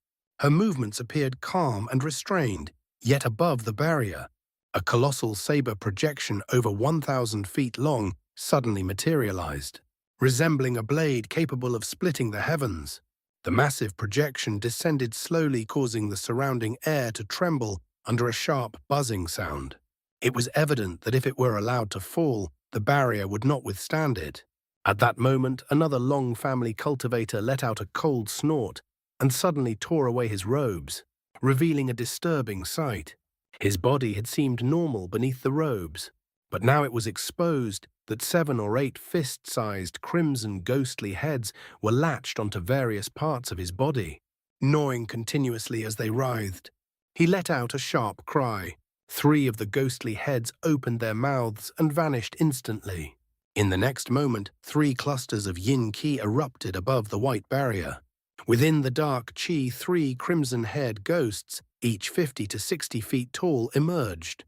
Her movements appeared calm and restrained, yet above the barrier, a colossal saber projection over 1,000 feet long suddenly materialized, resembling a blade capable of splitting the heavens. The massive projection descended slowly, causing the surrounding air to tremble under a sharp buzzing sound. It was evident that if it were allowed to fall, the barrier would not withstand it. At that moment, another Long family cultivator let out a cold snort and suddenly tore away his robes, revealing a disturbing sight. His body had seemed normal beneath the robes, but now it was exposed that 7 or 8 fist-sized crimson ghostly heads were latched onto various parts of his body, gnawing continuously as they writhed. He let out a sharp cry. 3 of the ghostly heads opened their mouths and vanished instantly. In the next moment, 3 clusters of yin qi erupted above the white barrier. Within the dark qi, 3 crimson-haired ghosts, each 50 to 60 feet tall, emerged.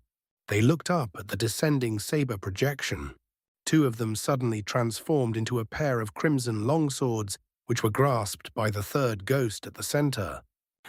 They looked up at the descending saber projection. 2 of them suddenly transformed into a pair of crimson longswords, which were grasped by the 3rd ghost at the center.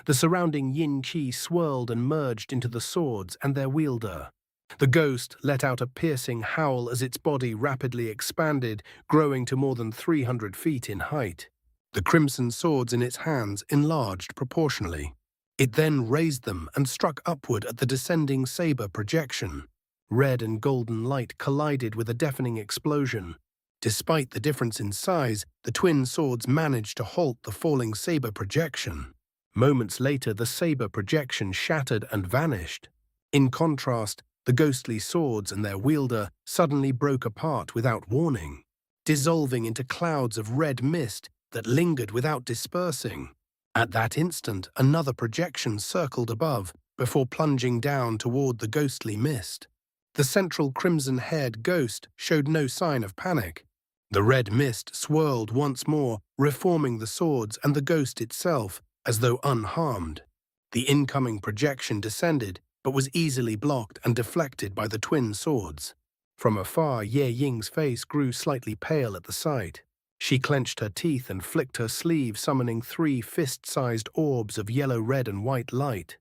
The surrounding yin qi swirled and merged into the swords and their wielder. The ghost let out a piercing howl as its body rapidly expanded, growing to more than 300 feet in height. The crimson swords in its hands enlarged proportionally. It then raised them and struck upward at the descending saber projection. Red and golden light collided with a deafening explosion. Despite the difference in size, the twin swords managed to halt the falling saber projection. Moments later, the saber projection shattered and vanished. In contrast, the ghostly swords and their wielder suddenly broke apart without warning, dissolving into clouds of red mist that lingered without dispersing. At that instant, another projection circled above before plunging down toward the ghostly mist. The central crimson-haired ghost showed no sign of panic. The red mist swirled once more, reforming the swords and the ghost itself, as though unharmed. The incoming projection descended, but was easily blocked and deflected by the twin swords. From afar, Ye Ying's face grew slightly pale at the sight. She clenched her teeth and flicked her sleeve, summoning 3 fist-sized orbs of yellow, red, and white light.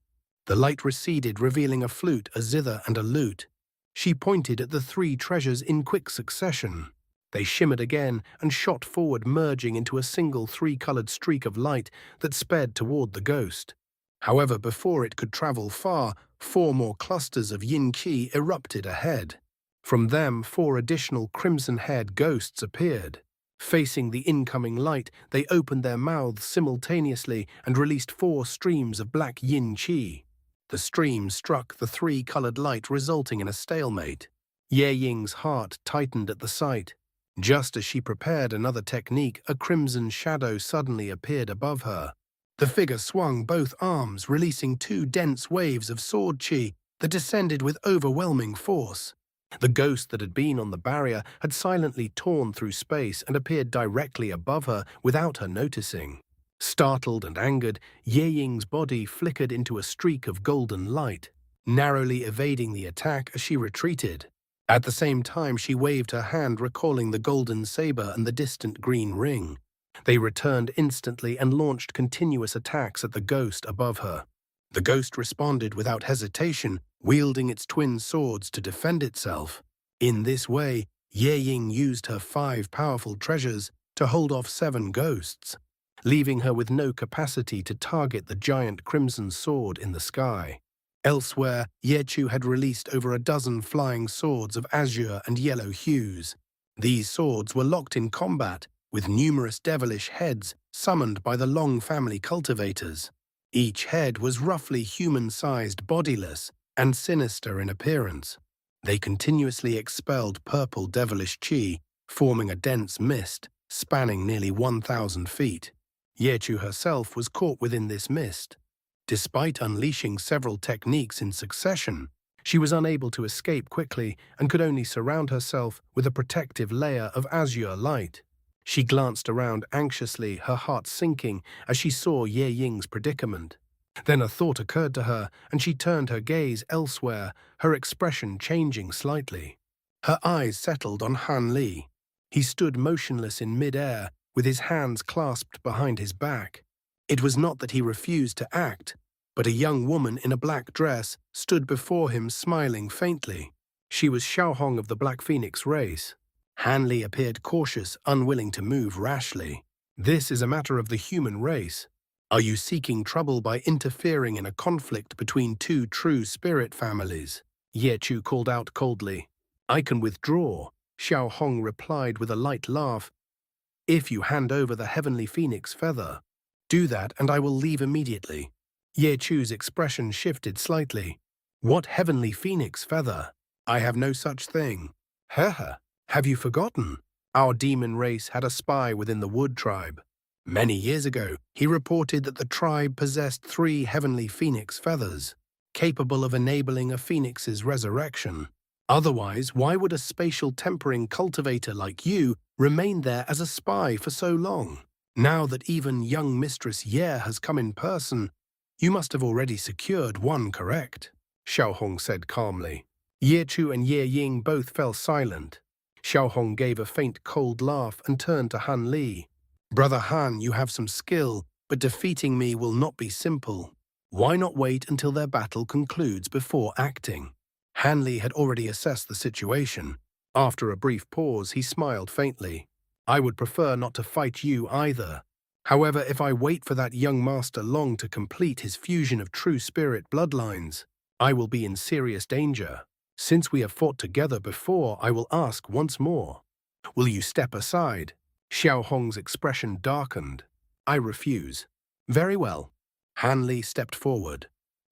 The light receded, revealing a flute, a zither, and a lute. She pointed at the 3 treasures in quick succession. They shimmered again and shot forward, merging into a single 3-colored streak of light that sped toward the ghost. However, before it could travel far, 4 more clusters of yin qi erupted ahead. From them, 4 additional crimson-haired ghosts appeared. Facing the incoming light, they opened their mouths simultaneously and released 4 streams of black yin qi. The streams struck the 3-colored light, resulting in a stalemate. Ye Ying's heart tightened at the sight. Just as she prepared another technique, a crimson shadow suddenly appeared above her. The figure swung both arms, releasing 2 dense waves of sword qi that descended with overwhelming force. The ghost that had been on the barrier had silently torn through space and appeared directly above her without her noticing. Startled and angered, Ye Ying's body flickered into a streak of golden light, narrowly evading the attack as she retreated. At the same time, she waved her hand, recalling the golden saber and the distant green ring. They returned instantly and launched continuous attacks at the ghost above her. The ghost responded without hesitation, wielding its twin swords to defend itself. In this way, Ye Ying used her 5 powerful treasures to hold off 7 ghosts, leaving her with no capacity to target the giant crimson sword in the sky. Elsewhere, Ye Chu had released over a dozen flying swords of azure and yellow hues. These swords were locked in combat, with numerous devilish heads summoned by the Long family cultivators. Each head was roughly human-sized, bodiless, and sinister in appearance. They continuously expelled purple devilish qi, forming a dense mist spanning nearly 1,000 feet. Ye Chu herself was caught within this mist. Despite unleashing several techniques in succession, she was unable to escape quickly and could only surround herself with a protective layer of azure light. She glanced around anxiously, her heart sinking as she saw Ye Ying's predicament. Then a thought occurred to her, and she turned her gaze elsewhere, her expression changing slightly. Her eyes settled on Han Li. He stood motionless in mid-air, with his hands clasped behind his back. It was not that he refused to act, but a young woman in a black dress stood before him, smiling faintly. She was Xiao of the Black Phoenix race. Han Li appeared cautious, unwilling to move rashly. This is a matter of the human race. Are you seeking trouble by interfering in a conflict between 2 true spirit families? Ye Chu called out coldly. I can withdraw, Xiao Hong replied with a light laugh, if you hand over the heavenly phoenix feather. Do that and I will leave immediately. Ye Chu's expression shifted slightly. What heavenly phoenix feather? I have no such thing. Haha, have you forgotten? Our demon race had a spy within the Wood tribe. Many years ago, he reported that the tribe possessed 3 heavenly phoenix feathers, capable of enabling a phoenix's resurrection. Otherwise, why would a spatial tempering cultivator like you remain there as a spy for so long? Now that even young Mistress Ye has come in person, you must have already secured one, correct? Xiao Hong said calmly. Ye Chu and Ye Ying both fell silent. Xiao Hong gave a faint cold laugh and turned to Han Li. Brother Han, you have some skill, but defeating me will not be simple. Why not wait until their battle concludes before acting? Han Li had already assessed the situation. After a brief pause, he smiled faintly. I would prefer not to fight you either. However, if I wait for that young master long to complete his fusion of true spirit bloodlines, I will be in serious danger. Since we have fought together before, I will ask once more. Will you step aside? Xiao Hong's expression darkened. I refuse. Very well. Han Li stepped forward.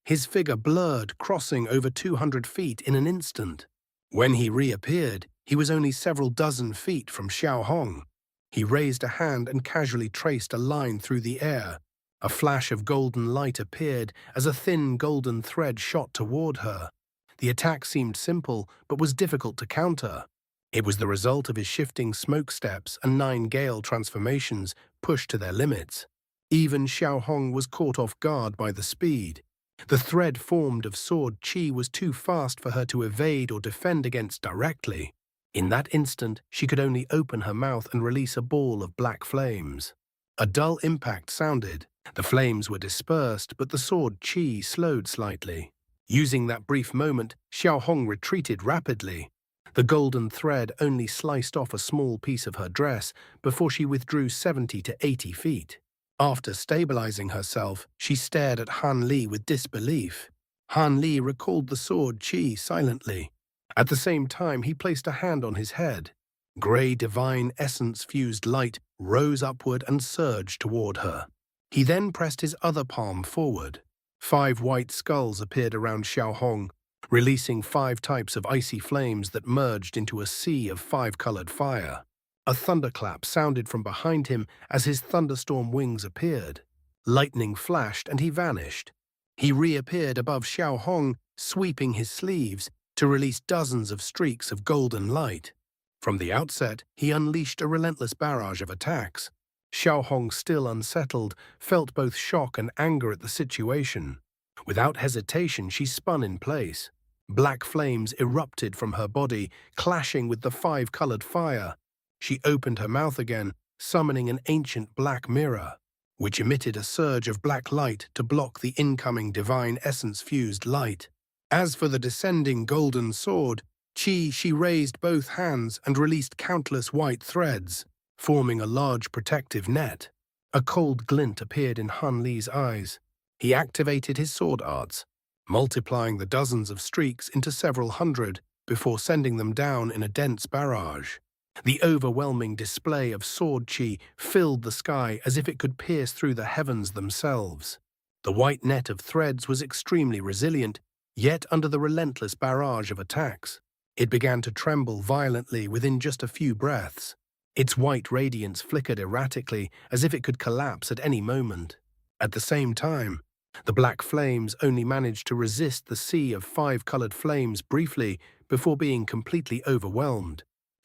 His figure blurred, crossing over 200 feet in an instant. When he reappeared, he was only several dozen feet from Xiao Hong. He raised a hand and casually traced a line through the air. A flash of golden light appeared as a thin golden thread shot toward her. The attack seemed simple, but was difficult to counter. It was the result of his shifting smoke steps and 9 gale transformations pushed to their limits. Even Xiao Hong was caught off guard by the speed. The thread formed of sword chi was too fast for her to evade or defend against directly. In that instant, she could only open her mouth and release a ball of black flames. A dull impact sounded. The flames were dispersed, but the sword chi slowed slightly. Using that brief moment, Xiao Hong retreated rapidly. The golden thread only sliced off a small piece of her dress before she withdrew 70 to 80 feet. After stabilizing herself, she stared at Han Li with disbelief. Han Li recalled the sword chi silently. At the same time, he placed a hand on his head. Grey divine essence-fused light rose upward and surged toward her. He then pressed his other palm forward. 5 white skulls appeared around Xiao Hong, releasing 5 types of icy flames that merged into a sea of 5-colored fire. A thunderclap sounded from behind him as his thunderstorm wings appeared. Lightning flashed and he vanished. He reappeared above Xiao Hong, sweeping his sleeves to release dozens of streaks of golden light. From the outset, he unleashed a relentless barrage of attacks. Xiao Hong, still unsettled, felt both shock and anger at the situation. Without hesitation, she spun in place. Black flames erupted from her body, clashing with the 5-colored fire. She opened her mouth again, summoning an ancient black mirror, which emitted a surge of black light to block the incoming divine essence-fused light. As for the descending golden sword, she raised both hands and released countless white threads, forming a large protective net. A cold glint appeared in Han Li's eyes. He activated his sword arts, multiplying the dozens of streaks into several hundred before sending them down in a dense barrage. The overwhelming display of sword chi filled the sky as if it could pierce through the heavens themselves. The white net of threads was extremely resilient, yet under the relentless barrage of attacks, it began to tremble violently within just a few breaths. Its white radiance flickered erratically as if it could collapse at any moment. At the same time, the black flames only managed to resist the sea of 5-colored flames briefly before being completely overwhelmed.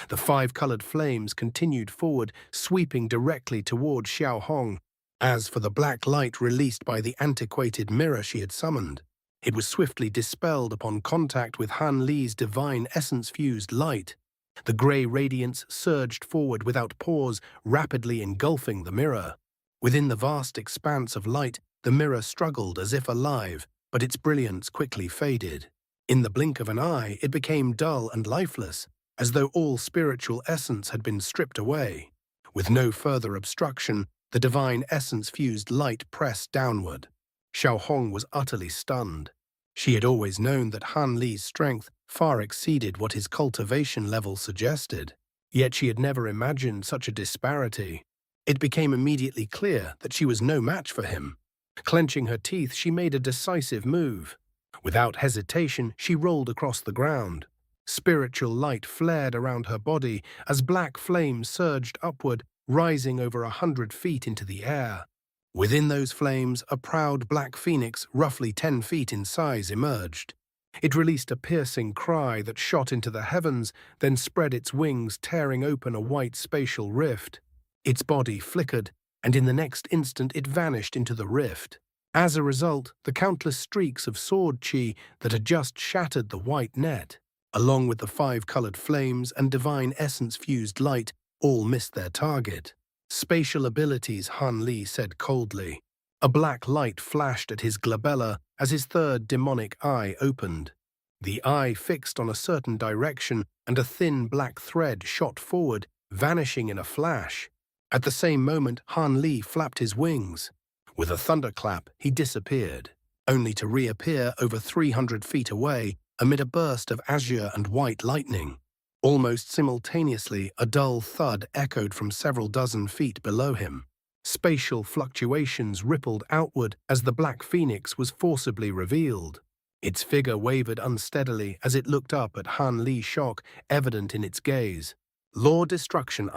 The 5-colored flames continued forward, sweeping directly toward Xiao Hong. As for the black light released by the antiquated mirror she had summoned, it was swiftly dispelled upon contact with Han Li's divine essence-fused light. The grey radiance surged forward without pause, rapidly engulfing the mirror. Within the vast expanse of light, the mirror struggled as if alive, but its brilliance quickly faded. In the blink of an eye, it became dull and lifeless, as though all spiritual essence had been stripped away. With no further obstruction, the divine essence-fused light pressed downward. Xiao Hong was utterly stunned. She had always known that Han Li's strength far exceeded what his cultivation level suggested, yet she had never imagined such a disparity. It became immediately clear that she was no match for him. Clenching her teeth, she made a decisive move. Without hesitation, she rolled across the ground. Spiritual light flared around her body as black flames surged upward, rising over 100 feet into the air. Within those flames, a proud black phoenix, roughly 10 feet in size, emerged. It released a piercing cry that shot into the heavens, then spread its wings, tearing open a white spatial rift. Its body flickered, and in the next instant it vanished into the rift. As a result, the countless streaks of sword chi that had just shattered the white net, along with the 5-colored flames and divine essence-fused light, all missed their target. Spatial abilities, Han Li said coldly. A black light flashed at his glabella as his third demonic eye opened. The eye fixed on a certain direction, and a thin black thread shot forward, vanishing in a flash. At the same moment, Han Li flapped his wings. With a thunderclap, he disappeared, only to reappear over 300 feet away amid a burst of azure and white lightning. Almost simultaneously, a dull thud echoed from several dozen feet below him. Spatial fluctuations rippled outward as the Black Phoenix was forcibly revealed. Its figure wavered unsteadily as it looked up at Han Li, shock evident in its gaze. "Law destruction,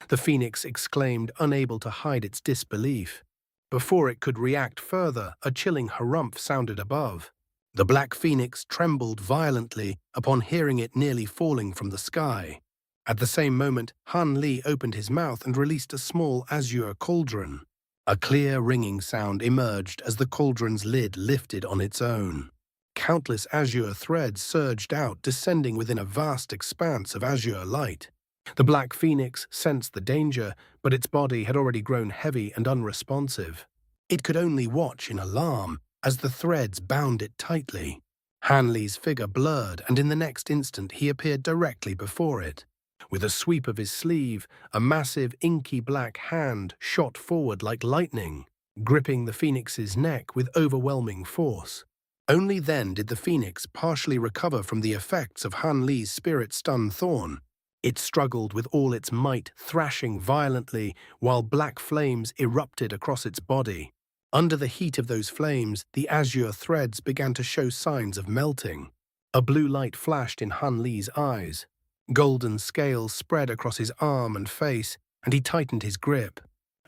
the Phoenix exclaimed, unable to hide its disbelief. Before it could react further, a chilling harumph sounded above. The Black Phoenix trembled violently upon hearing it nearly falling from the sky. At the same moment, Han Li opened his mouth and released a small azure cauldron. A clear ringing sound emerged as the cauldron's lid lifted on its own. Countless azure threads surged out, descending within a vast expanse of azure light. The Black Phoenix sensed the danger, but its body had already grown heavy and unresponsive. It could only watch in alarm as the threads bound it tightly. Han Li's figure blurred, and in the next instant he appeared directly before it. With a sweep of his sleeve, a massive inky black hand shot forward like lightning, gripping the Phoenix's neck with overwhelming force. Only then did the Phoenix partially recover from the effects of Han Li's spirit-stunned thorn. It struggled with all its might, thrashing violently, while black flames erupted across its body. Under the heat of those flames, the azure threads began to show signs of melting. A blue light flashed in Han Li's eyes. Golden scales spread across his arm and face, and he tightened his grip.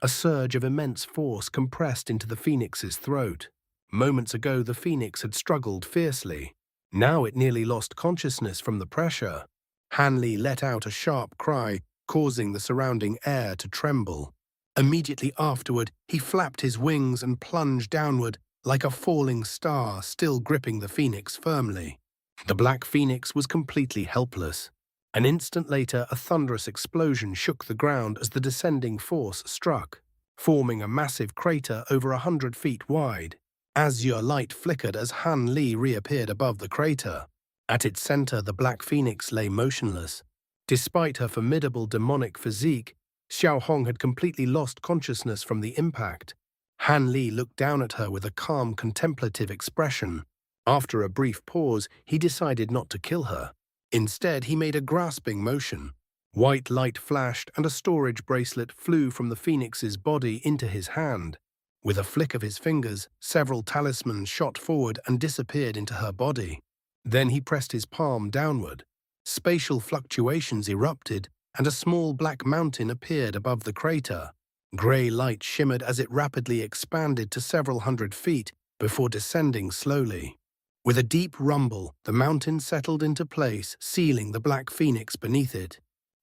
A surge of immense force compressed into the Phoenix's throat. Moments ago, the Phoenix had struggled fiercely. Now it nearly lost consciousness from the pressure. Han Li let out a sharp cry, causing the surrounding air to tremble. Immediately afterward, he flapped his wings and plunged downward like a falling star, still gripping the Phoenix firmly. The Black Phoenix was completely helpless. An instant later, a thunderous explosion shook the ground as the descending force struck, forming a massive crater over 100 feet wide. Azure light flickered as Han Li reappeared above the crater. At its center, the Black Phoenix lay motionless. Despite her formidable demonic physique, Xiao Hong had completely lost consciousness from the impact. Han Li looked down at her with a calm, contemplative expression. After a brief pause, he decided not to kill her. Instead, he made a grasping motion. White light flashed, and a storage bracelet flew from the Phoenix's body into his hand. With a flick of his fingers, several talismans shot forward and disappeared into her body. Then he pressed his palm downward. Spatial fluctuations erupted, and a small black mountain appeared above the crater. Grey light shimmered as it rapidly expanded to several hundred feet before descending slowly. With a deep rumble, the mountain settled into place, sealing the Black Phoenix beneath it.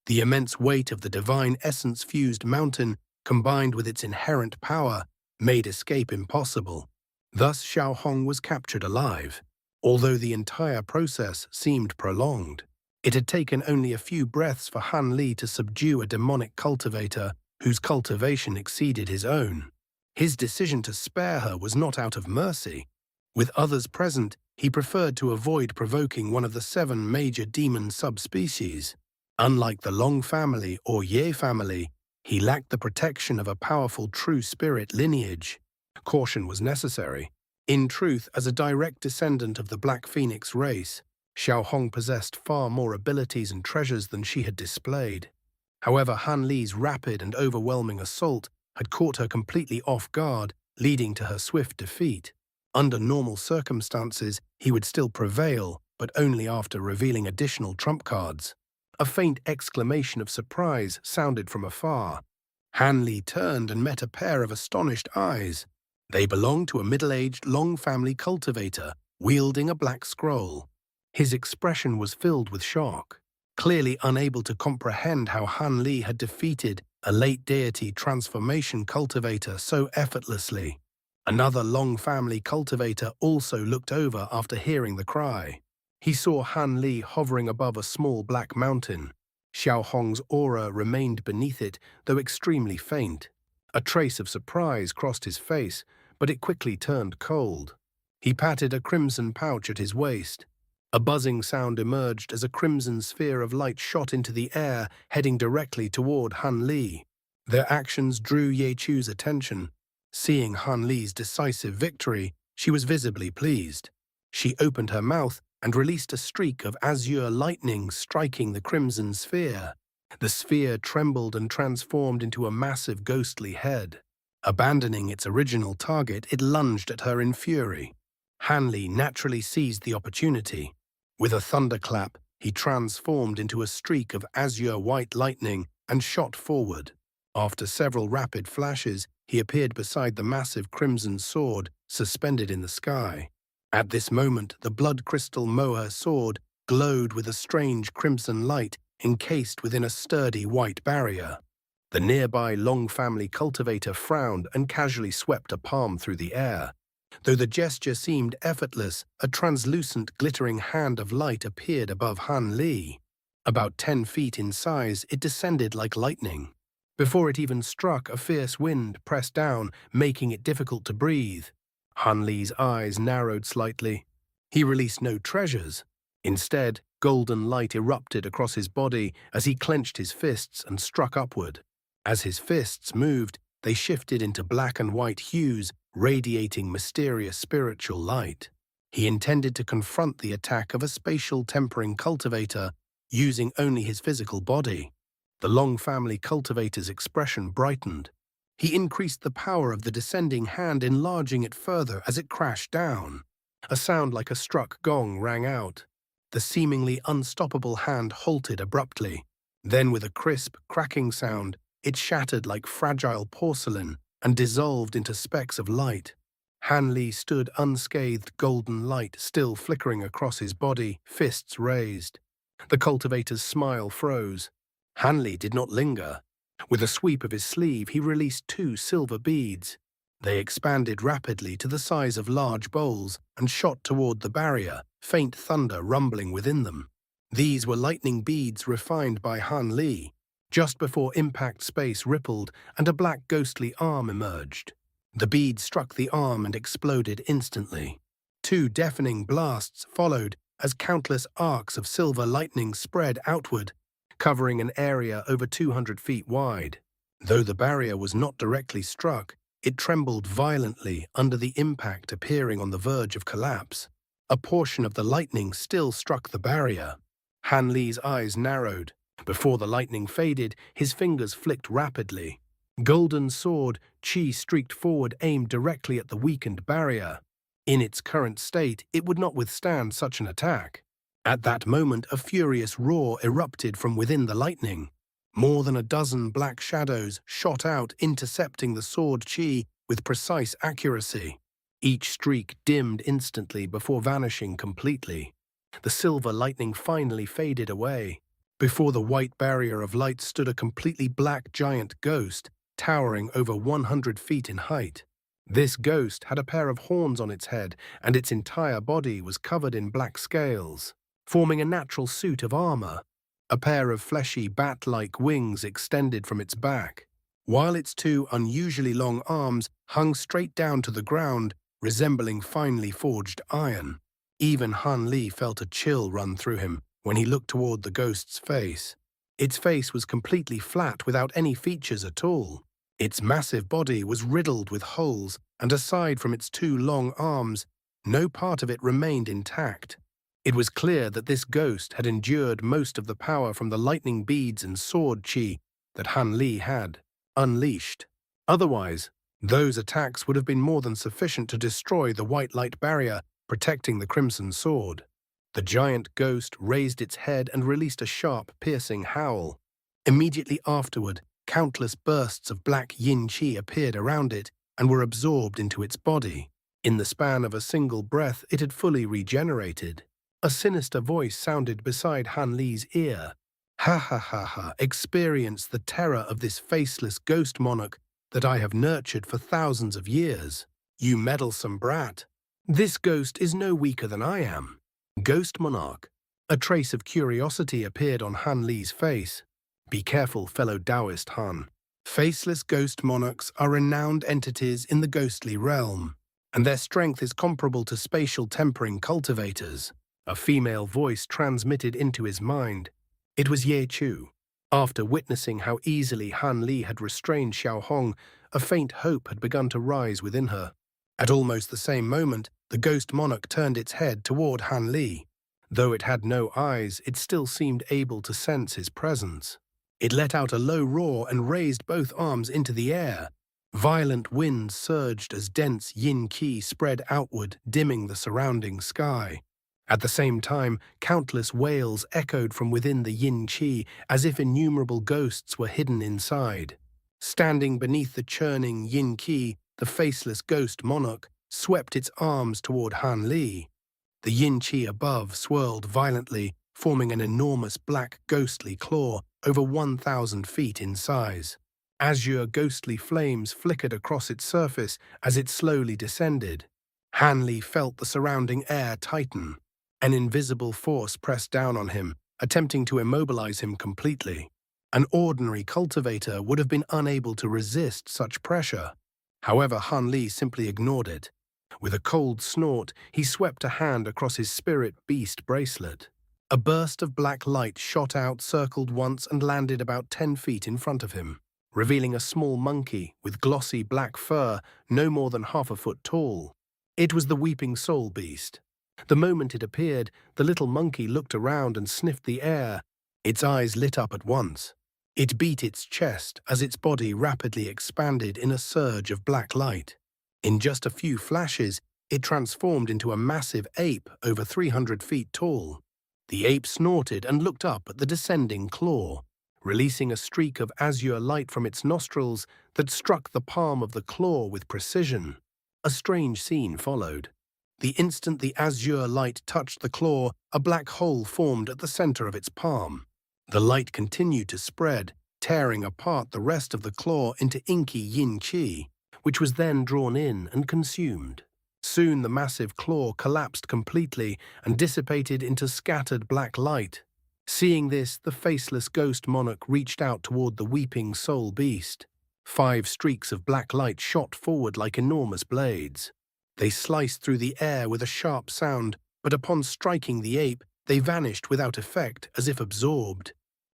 The immense weight of the divine essence-fused mountain, combined with its inherent power, made escape impossible. Thus Xiao Hong was captured alive. Although the entire process seemed prolonged, it had taken only a few breaths for Han Li to subdue a demonic cultivator whose cultivation exceeded his own. His decision to spare her was not out of mercy. With others present, he preferred to avoid provoking one of the 7 major demon subspecies. Unlike the Long family or Ye family, he lacked the protection of a powerful true spirit lineage. Caution was necessary. In truth, as a direct descendant of the Black Phoenix race, Xiao Hong possessed far more abilities and treasures than she had displayed. However, Han Li's rapid and overwhelming assault had caught her completely off guard, leading to her swift defeat. Under normal circumstances, he would still prevail, but only after revealing additional trump cards. A faint exclamation of surprise sounded from afar. Han Li turned and met a pair of astonished eyes. They belonged to a middle-aged Long family cultivator, wielding a black scroll. His expression was filled with shock, clearly unable to comprehend how Han Li had defeated a late deity transformation cultivator so effortlessly. Another Long family cultivator also looked over after hearing the cry. He saw Han Li hovering above a small black mountain. Xiao Hong's aura remained beneath it, though extremely faint. A trace of surprise crossed his face, but it quickly turned cold. He patted a crimson pouch at his waist. A buzzing sound emerged as a crimson sphere of light shot into the air, heading directly toward Han Li. Their actions drew Ye Chu's attention. Seeing Han Li's decisive victory, she was visibly pleased. She opened her mouth and released a streak of azure lightning striking the crimson sphere. The sphere trembled and transformed into a massive ghostly head. Abandoning its original target, it lunged at her in fury. Han Li naturally seized the opportunity. With a thunderclap, he transformed into a streak of azure white lightning and shot forward. After several rapid flashes, he appeared beside the massive crimson sword suspended in the sky. At this moment, the blood crystal moa sword glowed with a strange crimson light encased within a sturdy white barrier. The nearby Long family cultivator frowned and casually swept a palm through the air. Though the gesture seemed effortless, a translucent, glittering hand of light appeared above Han Li. About 10 feet in size, it descended like lightning. Before it even struck, a fierce wind pressed down, making it difficult to breathe. Han Li's eyes narrowed slightly. He released no treasures. Instead, golden light erupted across his body as he clenched his fists and struck upward. As his fists moved, they shifted into black and white hues, radiating mysterious spiritual light. He intended to confront the attack of a spatial tempering cultivator, using only his physical body. The Long family cultivator's expression brightened. He increased the power of the descending hand, enlarging it further as it crashed down. A sound like a struck gong rang out. The seemingly unstoppable hand halted abruptly. Then, with a crisp, cracking sound, it shattered like fragile porcelain and dissolved into specks of light. Han Li stood unscathed, golden light still flickering across his body, fists raised. The cultivator's smile froze. Han Li did not linger. With a sweep of his sleeve, he released 2 silver beads. They expanded rapidly to the size of large bowls and shot toward the barrier, faint thunder rumbling within them. These were lightning beads refined by Han Li. Just before impact, space rippled and a black ghostly arm emerged. The bead struck the arm and exploded instantly. 2 deafening blasts followed as countless arcs of silver lightning spread outward, covering an area over 200 feet wide. Though the barrier was not directly struck, it trembled violently under the impact, appearing on the verge of collapse. A portion of the lightning still struck the barrier. Han Li's eyes narrowed. Before the lightning faded, his fingers flicked rapidly. Golden sword, Qi streaked forward, aimed directly at the weakened barrier. In its current state, it would not withstand such an attack. At that moment, a furious roar erupted from within the lightning. More than a dozen black shadows shot out, intercepting the sword Qi with precise accuracy. Each streak dimmed instantly before vanishing completely. The silver lightning finally faded away. Before the white barrier of light stood a completely black giant ghost, towering over 100 feet in height. This ghost had a pair of horns on its head, and its entire body was covered in black scales, forming a natural suit of armor. A pair of fleshy bat-like wings extended from its back, while its 2 unusually long arms hung straight down to the ground, resembling finely forged iron. Even Han Li felt a chill run through him when he looked toward the ghost's face. Its face was completely flat without any features at all. Its massive body was riddled with holes, and aside from its 2 long arms, no part of it remained intact. It was clear that this ghost had endured most of the power from the lightning beads and sword Qi that Han Li had unleashed. Otherwise, those attacks would have been more than sufficient to destroy the white light barrier protecting the crimson sword. The giant ghost raised its head and released a sharp, piercing howl. Immediately afterward, countless bursts of black yin qi appeared around it and were absorbed into its body. In the span of a single breath, it had fully regenerated. A sinister voice sounded beside Han Li's ear. "Ha ha ha ha, experience the terror of this faceless ghost monarch that I have nurtured for thousands of years. You meddlesome brat. This ghost is no weaker than I am." Ghost monarch. A trace of curiosity appeared on Han Li's face. Be careful, fellow Taoist Han. Faceless ghost monarchs are renowned entities in the ghostly realm, and their strength is comparable to spatial tempering cultivators. A female voice transmitted into his mind. It was Ye Chu. After witnessing how easily Han Li had restrained Xiao Hong, a faint hope had begun to rise within her. At almost the same moment, the ghost monarch turned its head toward Han Li. Though it had no eyes, it still seemed able to sense his presence. It let out a low roar and raised both arms into the air. Violent winds surged as dense yin-qi spread outward, dimming the surrounding sky. At the same time, countless wails echoed from within the yin-qi as if innumerable ghosts were hidden inside. Standing beneath the churning yin-qi, the faceless ghost monarch swept its arms toward Han Li. The yin-qi above swirled violently, forming an enormous black ghostly claw over 1,000 feet in size. Azure ghostly flames flickered across its surface as it slowly descended. Han Li felt the surrounding air tighten. An invisible force pressed down on him, attempting to immobilize him completely. An ordinary cultivator would have been unable to resist such pressure. However, Han Li simply ignored it. With a cold snort, he swept a hand across his spirit beast bracelet. A burst of black light shot out, circled once, and landed about 10 feet in front of him, revealing a small monkey with glossy black fur no more than half a foot tall. It was the Weeping Soul Beast. The moment it appeared, the little monkey looked around and sniffed the air. Its eyes lit up at once. It beat its chest as its body rapidly expanded in a surge of black light. In just a few flashes, it transformed into a massive ape over 300 feet tall. The ape snorted and looked up at the descending claw, releasing a streak of azure light from its nostrils that struck the palm of the claw with precision. A strange scene followed. The instant the azure light touched the claw, a black hole formed at the center of its palm. The light continued to spread, tearing apart the rest of the claw into inky yin-qi, which was then drawn in and consumed. Soon the massive claw collapsed completely and dissipated into scattered black light. Seeing this, the faceless ghost monarch reached out toward the weeping soul beast. 5 streaks of black light shot forward like enormous blades. They sliced through the air with a sharp sound, but upon striking the ape, they vanished without effect, as if absorbed.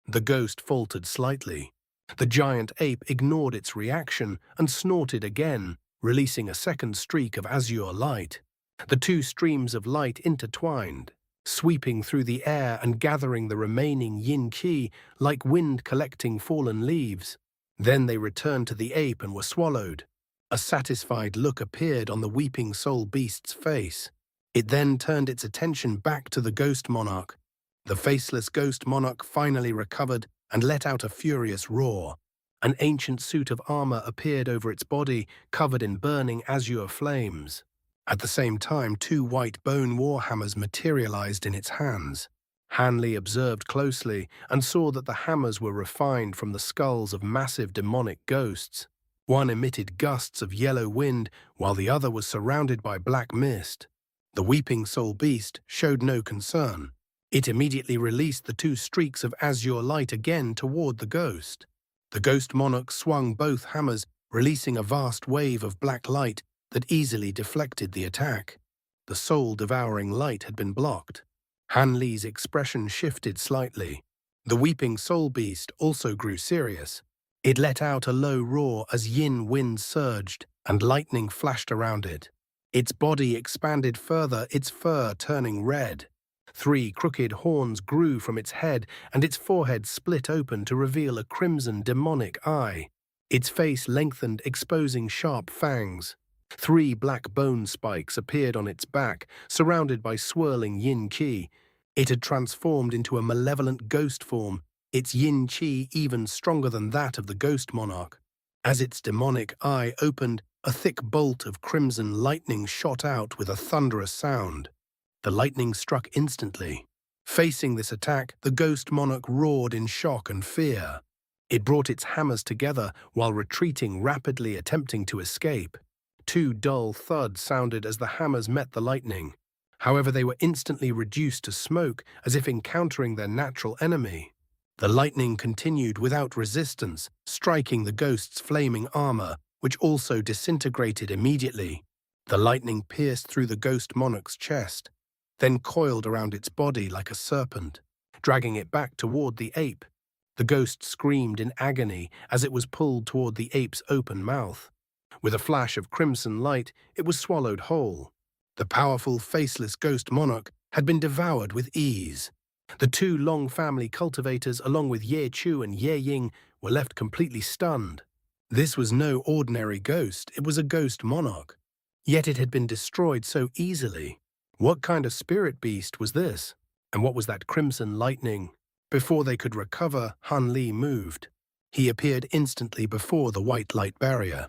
The ghost faltered slightly. The giant ape ignored its reaction and snorted again, releasing a second streak of azure light. The 2 streams of light intertwined, sweeping through the air and gathering the remaining yin-qi like wind collecting fallen leaves. Then they returned to the ape and were swallowed. A satisfied look appeared on the weeping soul beast's face. It then turned its attention back to the ghost monarch. The faceless ghost monarch finally recovered and let out a furious roar. An ancient suit of armor appeared over its body, covered in burning azure flames. At the same time, 2 white bone warhammers materialized in its hands. Han Li observed closely and saw that the hammers were refined from the skulls of massive demonic ghosts. One emitted gusts of yellow wind, while the other was surrounded by black mist. The weeping soul beast showed no concern. It immediately released the 2 streaks of azure light again toward the ghost. The ghost monarch swung both hammers, releasing a vast wave of black light that easily deflected the attack. The soul-devouring light had been blocked. Han Li's expression shifted slightly. The weeping soul beast also grew serious. It let out a low roar as yin winds surged and lightning flashed around it. Its body expanded further, its fur turning red. 3 crooked horns grew from its head, and its forehead split open to reveal a crimson demonic eye. Its face lengthened, exposing sharp fangs. 3 black bone spikes appeared on its back, surrounded by swirling yin-qi. It had transformed into a malevolent ghost form, its yin-qi even stronger than that of the ghost monarch. As its demonic eye opened, a thick bolt of crimson lightning shot out with a thunderous sound. The lightning struck instantly. Facing this attack, the ghost monarch roared in shock and fear. It brought its hammers together while retreating rapidly, attempting to escape. 2 dull thuds sounded as the hammers met the lightning. However, they were instantly reduced to smoke, as if encountering their natural enemy. The lightning continued without resistance, striking the ghost's flaming armor, which also disintegrated immediately. The lightning pierced through the ghost monarch's chest, then coiled around its body like a serpent, dragging it back toward the ape. The ghost screamed in agony as it was pulled toward the ape's open mouth. With a flash of crimson light, it was swallowed whole. The powerful, faceless ghost monarch had been devoured with ease. The 2 Long family cultivators, along with Ye Chu and Ye Ying, were left completely stunned. This was no ordinary ghost, it was a ghost monarch. Yet it had been destroyed so easily. What kind of spirit beast was this? And what was that crimson lightning? Before they could recover, Han Li moved. He appeared instantly before the white light barrier.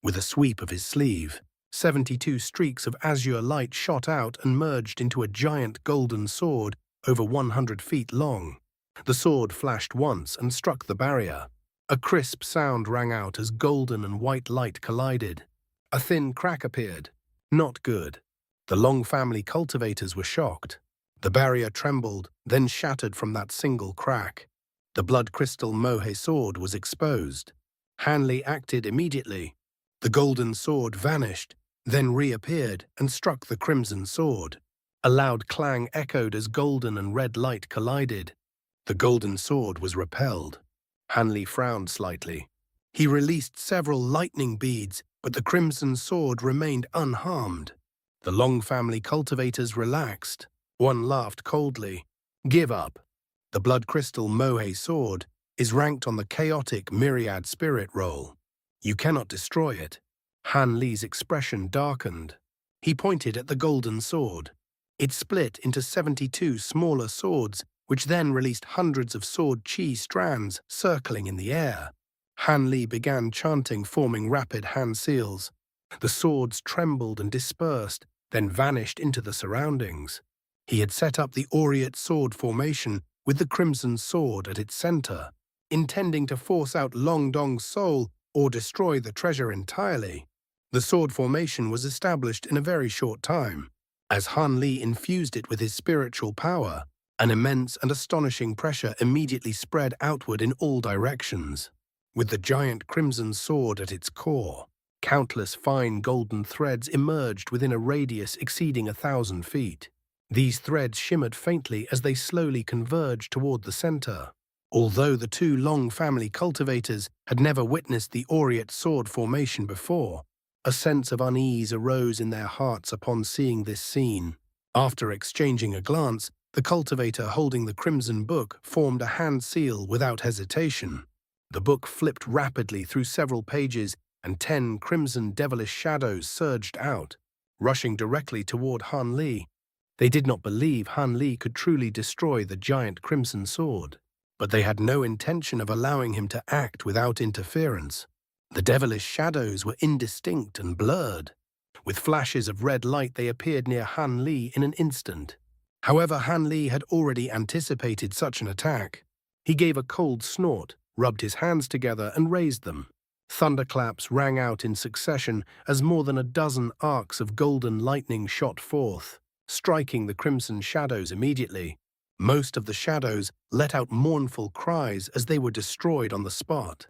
With a sweep of his sleeve, 72 streaks of azure light shot out and merged into a giant golden sword over 100 feet long. The sword flashed once and struck the barrier. A crisp sound rang out as golden and white light collided. A thin crack appeared. Not good. The Long family cultivators were shocked. The barrier trembled, then shattered from that single crack. The blood crystal Mohe sword was exposed. Han Li acted immediately. The golden sword vanished, then reappeared and struck the crimson sword. A loud clang echoed as golden and red light collided. The golden sword was repelled. Han Li frowned slightly. He released several lightning beads, but the crimson sword remained unharmed. The Long family cultivators relaxed. One laughed coldly. Give up. The blood crystal Mohe sword is ranked on the chaotic myriad spirit roll. You cannot destroy it. Han Li's expression darkened. He pointed at the golden sword. It split into 72 smaller swords, which then released hundreds of sword chi strands circling in the air. Han Li began chanting, forming rapid hand seals. The swords trembled and dispersed, then vanished into the surroundings. He had set up the aureate sword formation with the crimson sword at its center, intending to force out Long Dong's soul or destroy the treasure entirely. The sword formation was established in a very short time. As Han Li infused it with his spiritual power, an immense and astonishing pressure immediately spread outward in all directions. With the giant crimson sword at its core, countless fine golden threads emerged within a radius exceeding 1,000 feet. These threads shimmered faintly as they slowly converged toward the center. Although the two Long family cultivators had never witnessed the aureate sword formation before, a sense of unease arose in their hearts upon seeing this scene. After exchanging a glance, the cultivator holding the crimson book formed a hand seal without hesitation. The book flipped rapidly through several pages, and 10 crimson devilish shadows surged out, rushing directly toward Han Li. They did not believe Han Li could truly destroy the giant crimson sword, but they had no intention of allowing him to act without interference. The devilish shadows were indistinct and blurred. With flashes of red light, they appeared near Han Li in an instant. However, Han Li had already anticipated such an attack. He gave a cold snort, rubbed his hands together, and raised them. Thunderclaps rang out in succession as more than a dozen arcs of golden lightning shot forth, striking the crimson shadows immediately. Most of the shadows let out mournful cries as they were destroyed on the spot.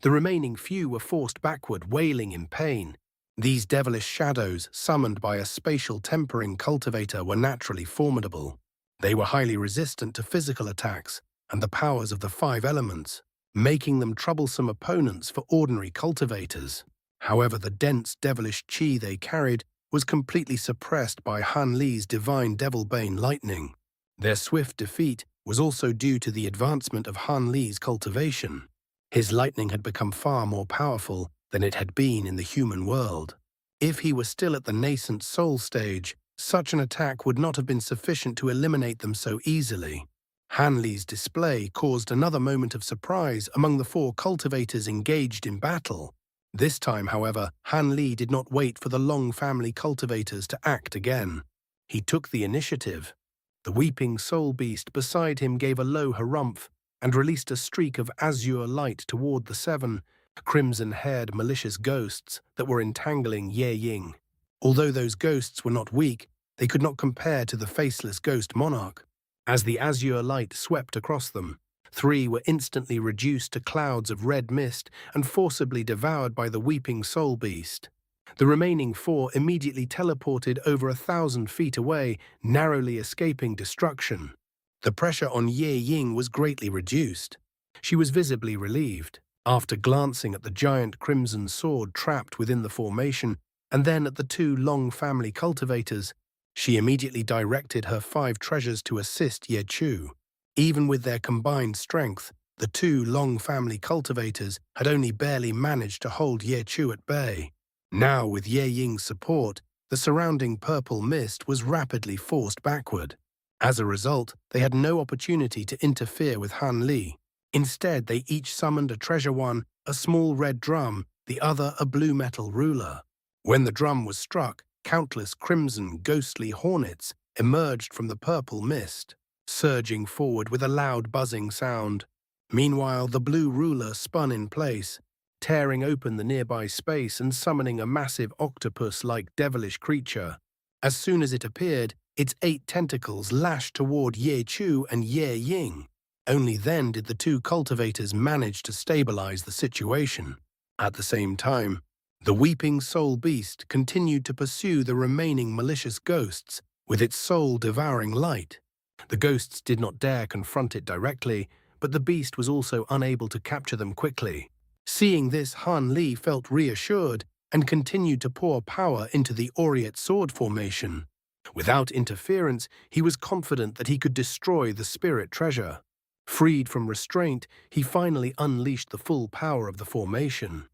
The remaining few were forced backward, wailing in pain. These devilish shadows, summoned by a spatial tempering cultivator, were naturally formidable. They were highly resistant to physical attacks and the powers of the 5 elements, making them troublesome opponents for ordinary cultivators. However, the dense devilish chi they carried was completely suppressed by Han Li's divine devilbane lightning. Their swift defeat was also due to the advancement of Han Li's cultivation. His lightning had become far more powerful than it had been in the human world. If he were still at the nascent soul stage, such an attack would not have been sufficient to eliminate them so easily. Han Li's display caused another moment of surprise among the 4 cultivators engaged in battle. This time, however, Han Li did not wait for the Long family cultivators to act again. He took the initiative. The weeping soul beast beside him gave a low harumph and released a streak of azure light toward the 7 crimson-haired malicious ghosts that were entangling Ye Ying. Although those ghosts were not weak, they could not compare to the faceless ghost monarch. As the azure light swept across them, 3 were instantly reduced to clouds of red mist and forcibly devoured by the weeping soul beast. The remaining 4 immediately teleported over 1,000 feet away, narrowly escaping destruction. The pressure on Ye Ying was greatly reduced. She was visibly relieved. After glancing at the giant crimson sword trapped within the formation, and then at the 2 Long family cultivators, she immediately directed her 5 treasures to assist Ye Chu. Even with their combined strength, The two Long family cultivators had only barely managed to hold Ye Chu at bay. Now, with Ye Ying's support, the surrounding purple mist was rapidly forced backward. As a result, they had no opportunity to interfere with Han Li. Instead, they each summoned a treasure one, a small red drum, the other a blue metal ruler. When the drum was struck, countless crimson, ghostly hornets emerged from the purple mist, surging forward with a loud buzzing sound. Meanwhile, the blue ruler spun in place, tearing open the nearby space and summoning a massive octopus-like devilish creature. As soon as it appeared, its 8 tentacles lashed toward Ye Chu and Ye Ying. Only then did the two cultivators manage to stabilize the situation. At the same time, the weeping soul beast continued to pursue the remaining malicious ghosts with its soul-devouring light. The ghosts did not dare confront it directly, but the beast was also unable to capture them quickly. Seeing this, Han Li felt reassured and continued to pour power into the aureate sword formation. Without interference, he was confident that he could destroy the spirit treasure. Freed from restraint, he finally unleashed the full power of the formation.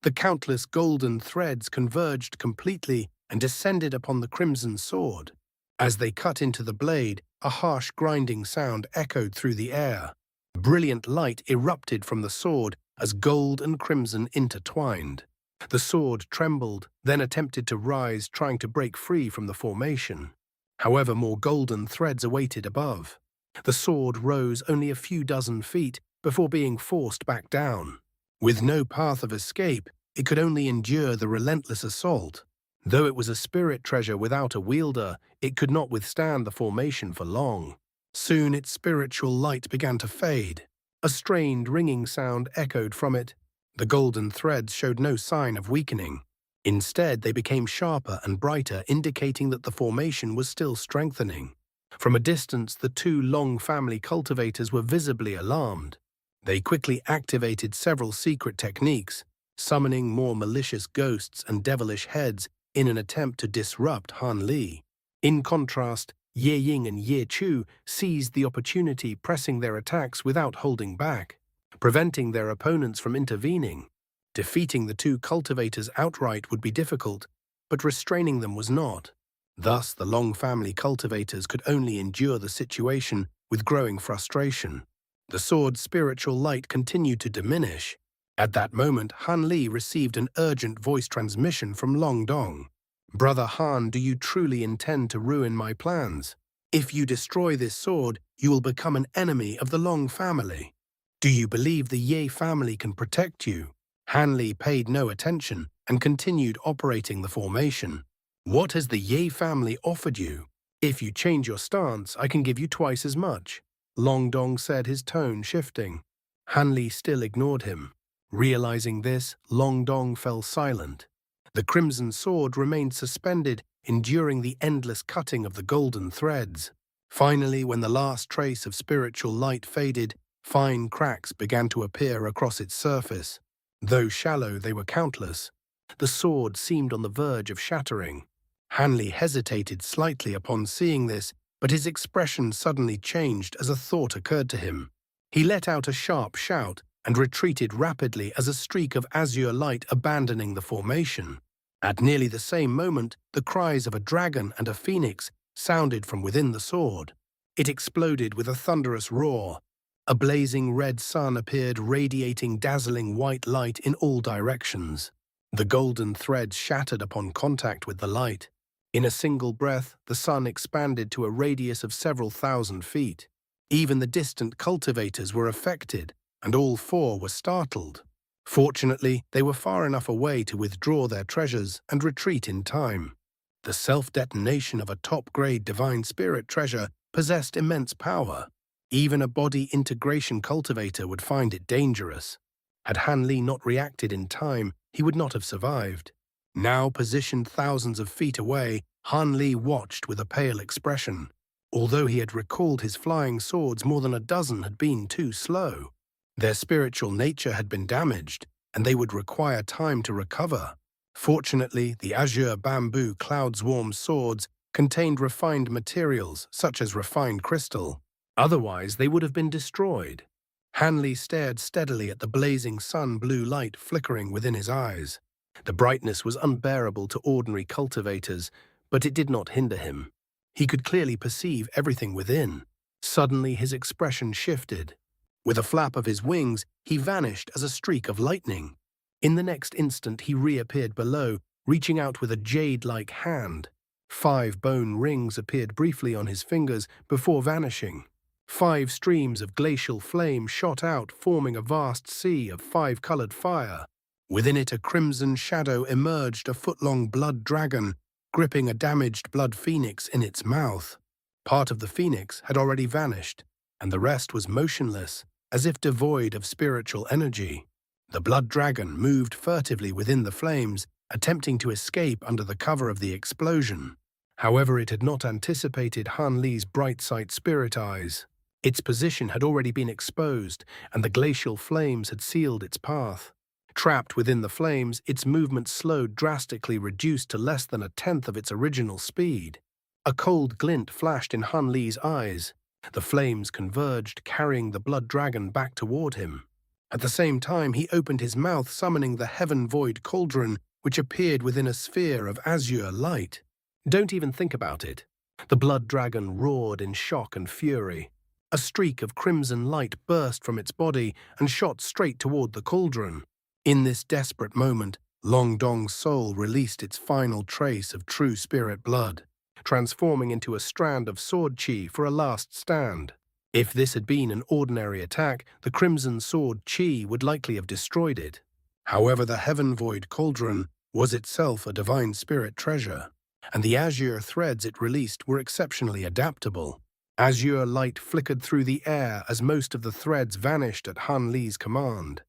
The countless golden threads converged completely and descended upon the crimson sword. As they cut into the blade, a harsh grinding sound echoed through the air. Brilliant light erupted from the sword as gold and crimson intertwined. The sword trembled, then attempted to rise, trying to break free from the formation. However, more golden threads awaited above. The sword rose only a few dozen feet before being forced back down. With no path of escape, it could only endure the relentless assault. Though it was a spirit treasure without a wielder, it could not withstand the formation for long. Soon its spiritual light began to fade. A strained, ringing sound echoed from it. The golden threads showed no sign of weakening. Instead, they became sharper and brighter, indicating that the formation was still strengthening. From a distance, the two Long family cultivators were visibly alarmed. They quickly activated several secret techniques, summoning more malicious ghosts and devilish heads in an attempt to disrupt Han Li. In contrast, Ye Ying and Ye Chu seized the opportunity, pressing their attacks without holding back, preventing their opponents from intervening. Defeating the two cultivators outright would be difficult, but restraining them was not. Thus, the Long family cultivators could only endure the situation with growing frustration. The sword's spiritual light continued to diminish. At that moment, Han Li received an urgent voice transmission from Long Dong. "Brother Han, do you truly intend to ruin my plans? If you destroy this sword, you will become an enemy of the Long family. Do you believe the Ye family can protect you?" Han Li paid no attention and continued operating the formation. "What has the Ye family offered you? If you change your stance, I can give you twice as much," Long Dong said, his tone shifting. Han Li still ignored him. Realizing this, Long Dong fell silent. The crimson sword remained suspended, enduring the endless cutting of the golden threads. Finally, when the last trace of spiritual light faded, fine cracks began to appear across its surface. Though shallow, they were countless. The sword seemed on the verge of shattering. Han Li hesitated slightly upon seeing this, but his expression suddenly changed as a thought occurred to him. He let out a sharp shout and retreated rapidly as a streak of azure light abandoning the formation. At nearly the same moment, the cries of a dragon and a phoenix sounded from within the sword. It exploded with a thunderous roar. A blazing red sun appeared, radiating dazzling white light in all directions. The golden threads shattered upon contact with the light. In a single breath, the sun expanded to a radius of several thousand feet. Even the distant cultivators were affected, and all four were startled. Fortunately, they were far enough away to withdraw their treasures and retreat in time. The self-detonation of a top-grade divine spirit treasure possessed immense power. Even a body integration cultivator would find it dangerous. Had Han Li not reacted in time, he would not have survived. Now positioned thousands of feet away, Han Li watched with a pale expression. Although he had recalled his flying swords, more than a dozen had been too slow. Their spiritual nature had been damaged, and they would require time to recover. Fortunately, the azure bamboo cloud-swarm swords contained refined materials, such as refined crystal. Otherwise, they would have been destroyed. Han Li stared steadily at the blazing sun-blue light flickering within his eyes. The brightness was unbearable to ordinary cultivators, but it did not hinder him. He could clearly perceive everything within. Suddenly his expression shifted. With a flap of his wings, he vanished as a streak of lightning. In the next instant he reappeared below, reaching out with a jade-like hand. 5 bone rings appeared briefly on his fingers before vanishing. 5 streams of glacial flame shot out, forming a vast sea of 5-colored fire. Within it a crimson shadow emerged, a foot-long blood dragon, gripping a damaged blood phoenix in its mouth. Part of the phoenix had already vanished, and the rest was motionless, as if devoid of spiritual energy. The blood dragon moved furtively within the flames, attempting to escape under the cover of the explosion. However, it had not anticipated Han Li's bright sight spirit eyes. Its position had already been exposed, and the glacial flames had sealed its path. Trapped within the flames, its movement slowed, drastically reduced to less than 1/10 of its original speed. A cold glint flashed in Han Li's eyes. The flames converged, carrying the blood dragon back toward him. At the same time, he opened his mouth, summoning the heaven-void cauldron, which appeared within a sphere of azure light. Don't even think about it. The blood dragon roared in shock and fury. A streak of crimson light burst from its body and shot straight toward the cauldron. In this desperate moment, Long Dong's soul released its final trace of true spirit blood, transforming into a strand of sword chi for a last stand. If this had been an ordinary attack, the crimson sword chi would likely have destroyed it. However, the heaven-void cauldron was itself a divine spirit treasure, and the azure threads it released were exceptionally adaptable. Azure light flickered through the air as most of the threads vanished at Han Li's command.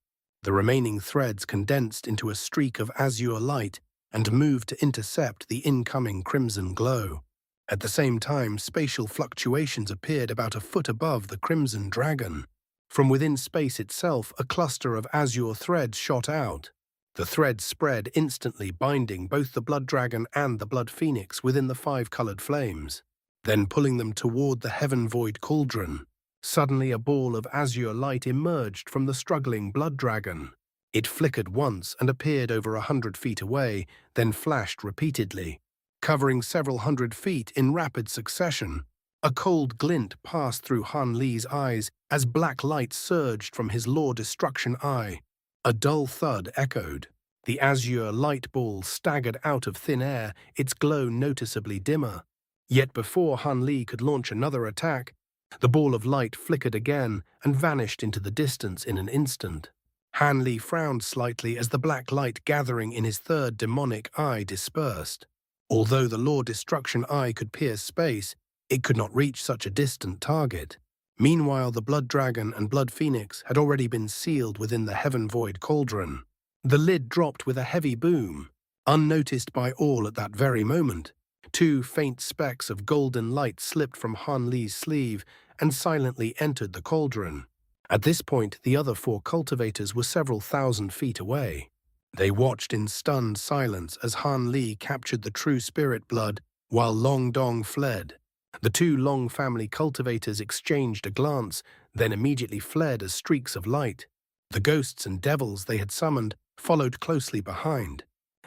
The remaining threads condensed into a streak of azure light and moved to intercept the incoming crimson glow. At the same time, spatial fluctuations appeared about a foot above the crimson dragon. From within space itself, a cluster of azure threads shot out. The threads spread instantly, binding both the blood dragon and the blood phoenix within the 5-colored flames, then pulling them toward the heaven-void cauldron. Suddenly a ball of azure light emerged from the struggling blood dragon. It flickered once and appeared over 100 feet away, then flashed repeatedly, covering several hundred feet in rapid succession. A cold glint passed through Han Li's eyes as black light surged from his law destruction eye. A dull thud echoed. The azure light ball staggered out of thin air, its glow noticeably dimmer. Yet before Han Li could launch another attack, the ball of light flickered again and vanished into the distance in an instant. Han Li frowned slightly as the black light gathering in his third demonic eye dispersed. Although the law destruction eye could pierce space, it could not reach such a distant target. Meanwhile, the blood dragon and blood phoenix had already been sealed within the heaven-void cauldron. The lid dropped with a heavy boom, unnoticed by all at that very moment. 2 faint specks of golden light slipped from Han Li's sleeve and silently entered the cauldron. At this point, the other 4 cultivators were several thousand feet away. They watched in stunned silence as Han Li captured the true spirit blood while Long Dong fled. The 2 Long family cultivators exchanged a glance, then immediately fled as streaks of light. The ghosts and devils they had summoned followed closely behind.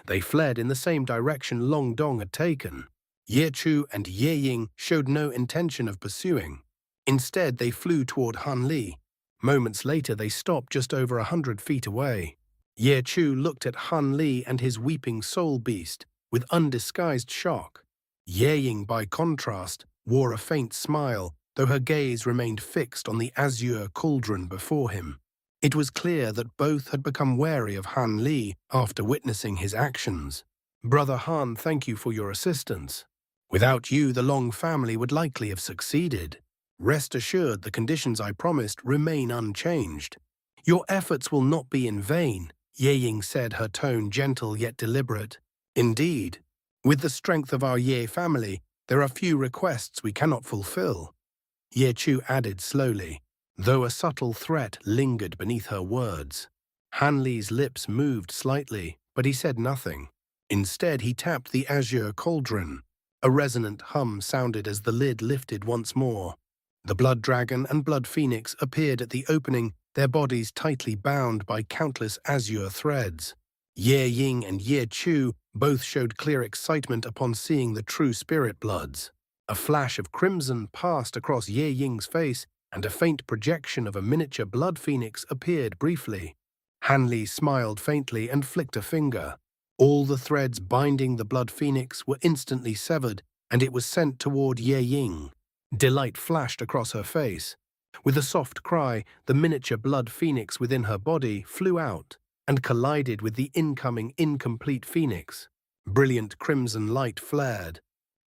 They fled in the same direction Long Dong had taken. Ye Chu and Ye Ying showed no intention of pursuing. Instead, they flew toward Han Li. Moments later, they stopped just over 100 feet away. Ye Chu looked at Han Li and his weeping soul beast with undisguised shock. Ye Ying, by contrast, wore a faint smile, though her gaze remained fixed on the azure cauldron before him. It was clear that both had become wary of Han Li after witnessing his actions. "Brother Han, thank you for your assistance. Without you, the Long family would likely have succeeded. Rest assured the conditions I promised remain unchanged. Your efforts will not be in vain," Ye Ying said, her tone gentle yet deliberate. "Indeed, with the strength of our Ye family, there are few requests we cannot fulfill," Ye Chu added slowly, though a subtle threat lingered beneath her words. Han Li's lips moved slightly, but he said nothing. Instead, he tapped the azure cauldron. A resonant hum sounded as the lid lifted once more. The blood dragon and blood phoenix appeared at the opening, their bodies tightly bound by countless azure threads. Ye Ying and Ye Chu both showed clear excitement upon seeing the true spirit bloods. A flash of crimson passed across Ye Ying's face, and a faint projection of a miniature blood phoenix appeared briefly. Han Li smiled faintly and flicked a finger. All the threads binding the blood phoenix were instantly severed, and it was sent toward Ye Ying. Delight flashed across her face. With a soft cry, the miniature blood phoenix within her body flew out and collided with the incoming incomplete phoenix. Brilliant crimson light flared.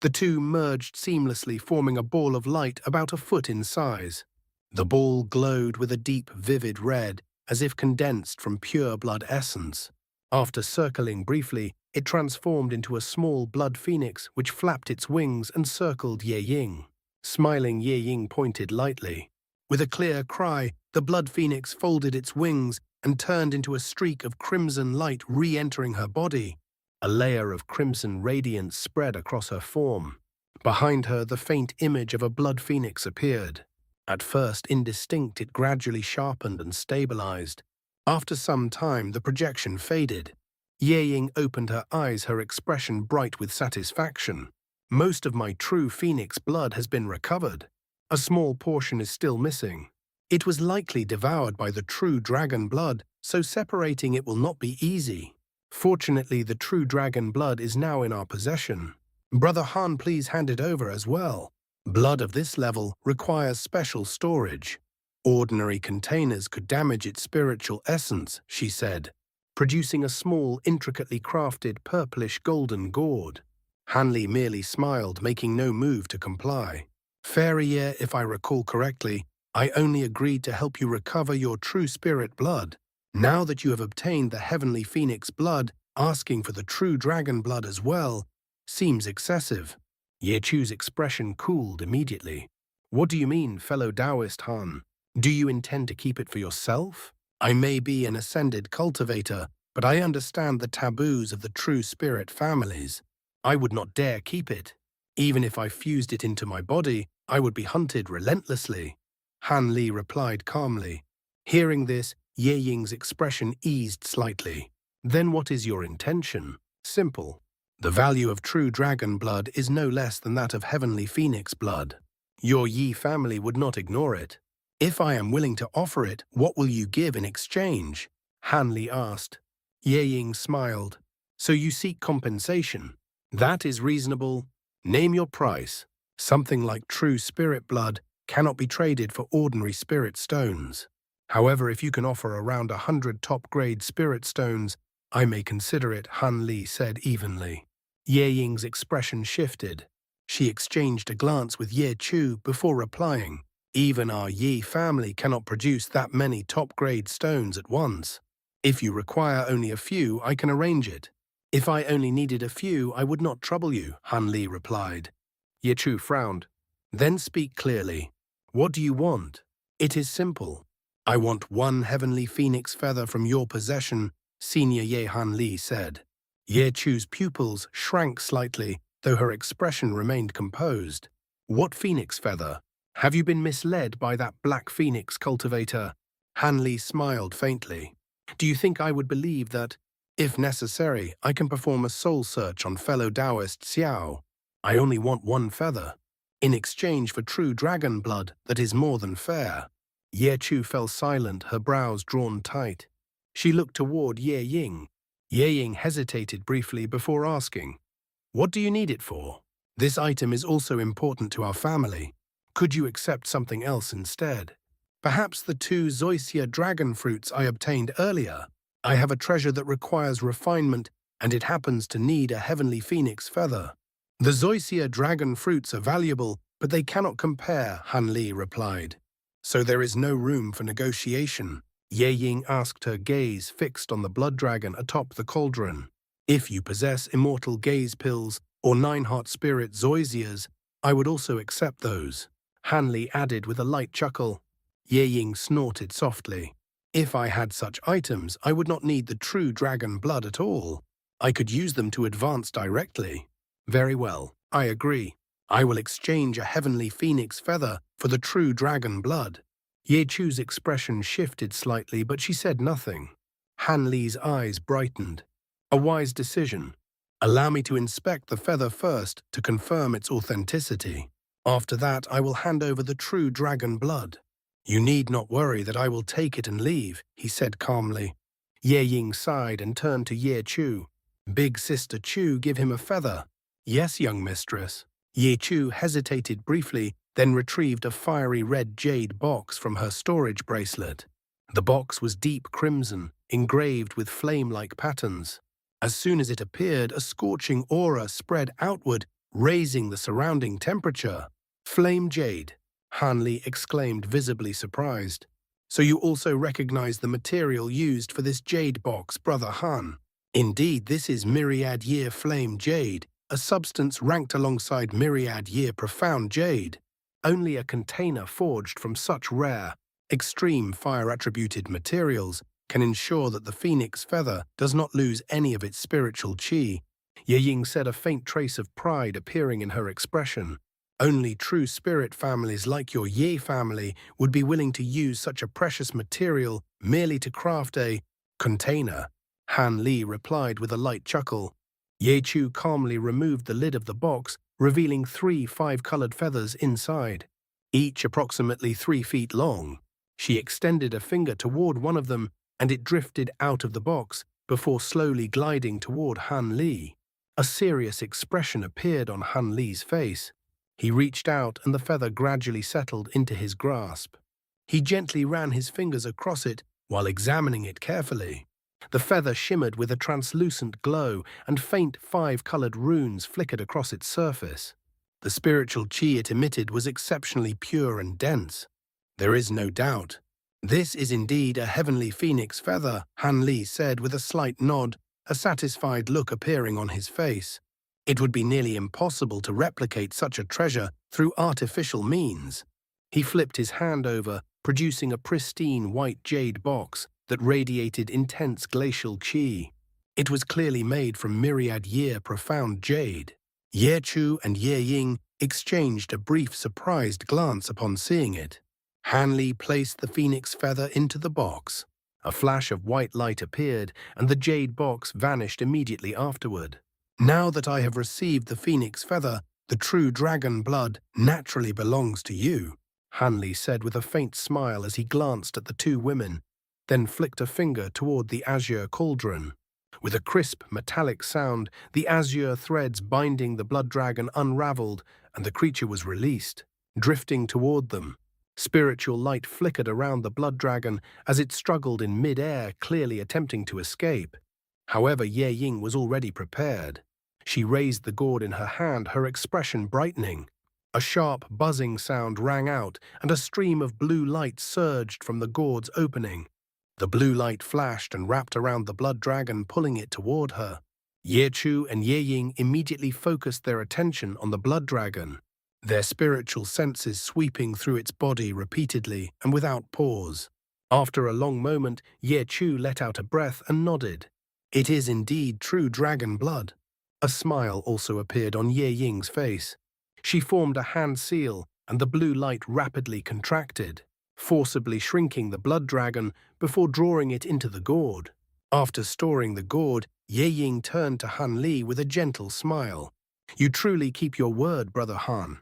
The two merged seamlessly, forming a ball of light about a foot in size. The ball glowed with a deep, vivid red, as if condensed from pure blood essence. After circling briefly, it transformed into a small blood phoenix which flapped its wings and circled Ye Ying. Smiling, Ye Ying pointed lightly. With a clear cry, the blood phoenix folded its wings and turned into a streak of crimson light re-entering her body. A layer of crimson radiance spread across her form. Behind her, the faint image of a blood phoenix appeared. At first indistinct, it gradually sharpened and stabilized. After some time, the projection faded. Ye Ying opened her eyes, her expression bright with satisfaction. Most of my true phoenix blood has been recovered. A small portion is still missing. It was likely devoured by the true dragon blood, so separating it will not be easy. Fortunately, the true dragon blood is now in our possession. Brother Han, please hand it over as well. Blood of this level requires special storage. Ordinary containers could damage its spiritual essence, she said, producing a small, intricately crafted purplish golden gourd. Han Li merely smiled, making no move to comply. Fairy Ye, if I recall correctly, I only agreed to help you recover your true spirit blood. Now that you have obtained the heavenly phoenix blood, asking for the true dragon blood as well seems excessive. Ye Chu's expression cooled immediately. What do you mean, fellow Taoist Han? Do you intend to keep it for yourself? I may be an ascended cultivator, but I understand the taboos of the true spirit families. I would not dare keep it. Even if I fused it into my body, I would be hunted relentlessly. Han Li replied calmly. Hearing this, Ye Ying's expression eased slightly. Then what is your intention? Simple. The value of true dragon blood is no less than that of heavenly phoenix blood. Your Yi family would not ignore it. If I am willing to offer it, what will you give in exchange? Han Li asked. Ye Ying smiled. So you seek compensation. That is reasonable. Name your price. Something like true spirit blood cannot be traded for ordinary spirit stones. However, if you can offer around 100 top-grade spirit stones, I may consider it, Han Li said evenly. Ye Ying's expression shifted. She exchanged a glance with Ye Chu before replying. Even our Yi family cannot produce that many top-grade stones at once. If you require only a few, I can arrange it. If I only needed a few, I would not trouble you, Han Li replied. Ye Chu frowned. Then speak clearly. What do you want? It is simple. I want one heavenly phoenix feather from your possession, Senior Ye Han Li said. Ye Chu's pupils shrank slightly, though her expression remained composed. What phoenix feather? Have you been misled by that black phoenix cultivator? Han Li smiled faintly. Do you think I would believe that, if necessary, I can perform a soul search on fellow Taoist Xiao? I only want one feather, in exchange for true dragon blood that is more than fair. Ye Chu fell silent, her brows drawn tight. She looked toward Ye Ying. Ye Ying hesitated briefly before asking, What do you need it for? This item is also important to our family. Could you accept something else instead? Perhaps the 2 zoysia dragon fruits I obtained earlier. I have a treasure that requires refinement, and it happens to need a heavenly phoenix feather. The zoysia dragon fruits are valuable, but they cannot compare, Han Li replied. So there is no room for negotiation. Ye Ying asked, her gaze fixed on the blood dragon atop the cauldron. If you possess immortal gaze pills or 9-heart spirit zoysias, I would also accept those. Han Li added with a light chuckle. Ye Ying snorted softly. If I had such items, I would not need the true dragon blood at all. I could use them to advance directly. Very well, I agree. I will exchange a heavenly phoenix feather for the true dragon blood. Ye Chu's expression shifted slightly, but she said nothing. Han Li's eyes brightened. A wise decision. Allow me to inspect the feather first to confirm its authenticity. After that, I will hand over the true dragon blood. You need not worry that I will take it and leave, he said calmly. Ye Ying sighed and turned to Ye Chu. Big Sister Chu, give him a feather. Yes, young mistress. Ye Chu hesitated briefly, then retrieved a fiery red jade box from her storage bracelet. The box was deep crimson, engraved with flame-like patterns. As soon as it appeared, a scorching aura spread outward, raising the surrounding temperature. Flame jade, Han Li exclaimed, visibly surprised. So you also recognize the material used for this jade box, Brother Han. Indeed, this is Myriad Year Flame Jade, a substance ranked alongside Myriad Year Profound Jade. Only a container forged from such rare, extreme fire-attributed materials can ensure that the phoenix feather does not lose any of its spiritual qi. Ye Ying said, a faint trace of pride appearing in her expression. Only true spirit families like your Ye family would be willing to use such a precious material merely to craft a container. Han Li replied with a light chuckle. Ye Chu calmly removed the lid of the box, revealing 3 5-colored feathers inside, each approximately 3 feet long. She extended a finger toward one of them, and it drifted out of the box before slowly gliding toward Han Li. A serious expression appeared on Han Li's face. He reached out and the feather gradually settled into his grasp. He gently ran his fingers across it while examining it carefully. The feather shimmered with a translucent glow, and faint 5-colored runes flickered across its surface. The spiritual qi it emitted was exceptionally pure and dense. There is no doubt. This is indeed a heavenly phoenix feather, Han Li said with a slight nod, a satisfied look appearing on his face. It would be nearly impossible to replicate such a treasure through artificial means. He flipped his hand over, producing a pristine white jade box that radiated intense glacial qi. It was clearly made from Myriad Year Profound Jade. Ye Chu and Ye Ying exchanged a brief surprised glance upon seeing it. Han Li placed the phoenix feather into the box. A flash of white light appeared, and the jade box vanished immediately afterward. Now that I have received the phoenix feather, the true dragon blood naturally belongs to you, Han Li said with a faint smile as he glanced at the 2 women, then flicked a finger toward the azure cauldron. With a crisp, metallic sound, the azure threads binding the blood dragon unraveled, and the creature was released, drifting toward them. Spiritual light flickered around the blood dragon as it struggled in mid-air, clearly attempting to escape. However, Ye Ying was already prepared. She raised the gourd in her hand, her expression brightening. A sharp, buzzing sound rang out, and a stream of blue light surged from the gourd's opening. The blue light flashed and wrapped around the blood dragon, pulling it toward her. Ye Chu and Ye Ying immediately focused their attention on the blood dragon, their spiritual senses sweeping through its body repeatedly and without pause. After a long moment, Ye Chu let out a breath and nodded. It is indeed true dragon blood. A smile also appeared on Ye Ying's face. She formed a hand seal, and the blue light rapidly contracted, forcibly shrinking the blood dragon before drawing it into the gourd. After storing the gourd, Ye Ying turned to Han Li with a gentle smile. You truly keep your word, Brother Han.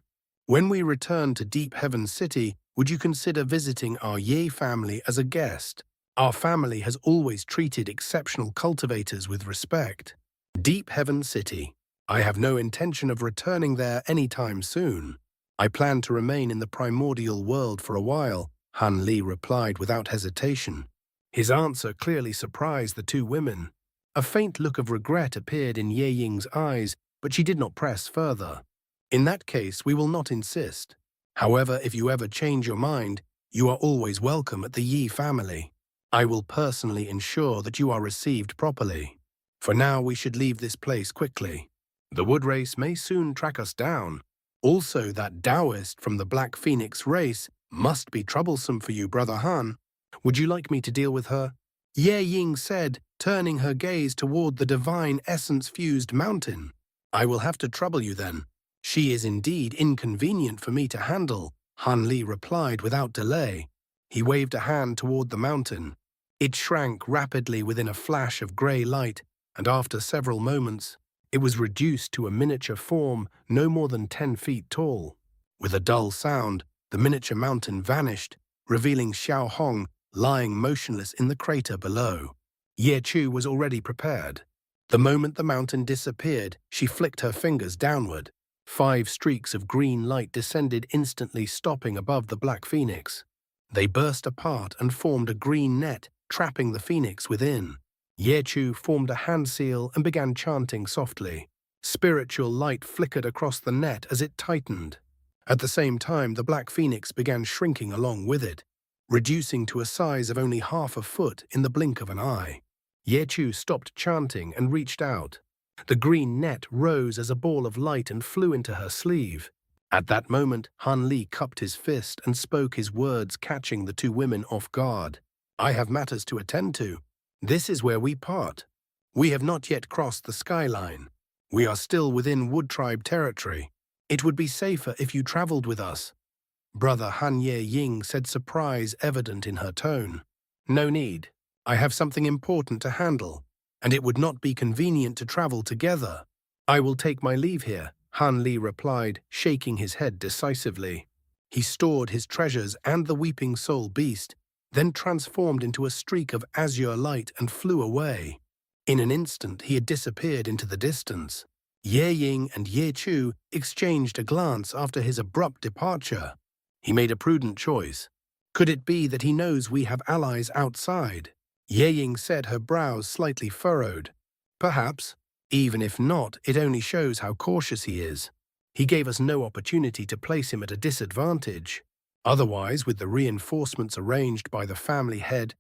When we return to Deep Heaven City, would you consider visiting our Ye family as a guest? Our family has always treated exceptional cultivators with respect. Deep Heaven City. I have no intention of returning there anytime soon. I plan to remain in the primordial world for a while, Han Li replied without hesitation. His answer clearly surprised the 2 women. A faint look of regret appeared in Ye Ying's eyes, but she did not press further. In that case, we will not insist. However, if you ever change your mind, you are always welcome at the Yi family. I will personally ensure that you are received properly. For now, we should leave this place quickly. The wood race may soon track us down. Also, that Taoist from the Black Phoenix race must be troublesome for you, Brother Han. Would you like me to deal with her? Ye Ying said, turning her gaze toward the divine essence-fused mountain. I will have to trouble you then. "She is indeed inconvenient for me to handle," Han Li replied without delay. He waved a hand toward the mountain. It shrank rapidly within a flash of grey light, and after several moments, it was reduced to a miniature form no more than 10 feet tall. With a dull sound, the miniature mountain vanished, revealing Xiao Hong lying motionless in the crater below. Ye Chu was already prepared. The moment the mountain disappeared, she flicked her fingers downward. 5 streaks of green light descended instantly, stopping above the black phoenix. They burst apart and formed a green net, trapping the phoenix within. Ye Chu formed a hand seal and began chanting softly. Spiritual light flickered across the net as it tightened. At the same time, the black phoenix began shrinking along with it, reducing to a size of only half a foot in the blink of an eye. Ye Chu stopped chanting and reached out. The green net rose as a ball of light and flew into her sleeve. At that moment, Han Li cupped his fist and spoke his words, catching the 2 women off guard. "I have matters to attend to. This is where we part. We have not yet crossed the skyline. We are still within Wood Tribe territory. It would be safer if you traveled with us." Brother Han Ye Ying said, surprise evident in her tone. "No need. I have something important to handle, and it would not be convenient to travel together. I will take my leave here," Han Li replied, shaking his head decisively. He stored his treasures and the weeping soul beast, then transformed into a streak of azure light and flew away. In an instant, he had disappeared into the distance. Ye Ying and Ye Chu exchanged a glance after his abrupt departure. He made a prudent choice. Could it be that he knows we have allies outside? Ye Ying said, her brows slightly furrowed. Perhaps. Even if not, it only shows how cautious he is. He gave us no opportunity to place him at a disadvantage. Otherwise, with the reinforcements arranged by the family head,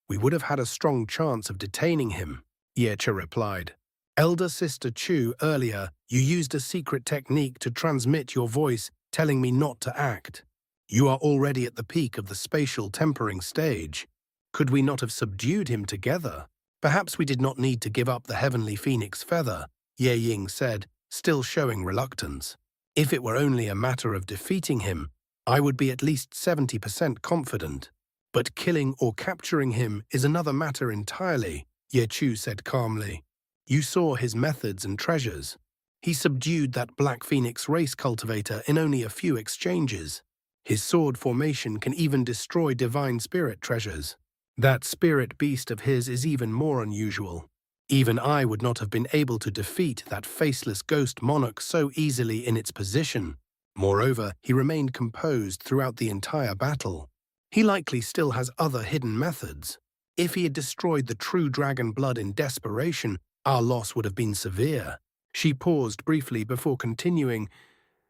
we would have had a strong chance of detaining him, Ye Chu replied. Elder Sister Chu, earlier, you used a secret technique to transmit your voice, telling me not to act. You are already at the peak of the spatial tempering stage. Could we not have subdued him together? Perhaps we did not need to give up the heavenly phoenix feather, Ye Ying said, still showing reluctance. If it were only a matter of defeating him, I would be at least 70% confident. But killing or capturing him is another matter entirely, Ye Chu said calmly. You saw his methods and treasures. He subdued that Black Phoenix race cultivator in only a few exchanges. His sword formation can even destroy divine spirit treasures. That spirit beast of his is even more unusual. Even I would not have been able to defeat that faceless ghost monarch so easily in its position. Moreover, he remained composed throughout the entire battle. He likely still has other hidden methods. If he had destroyed the true dragon blood in desperation, our loss would have been severe. She paused briefly before continuing.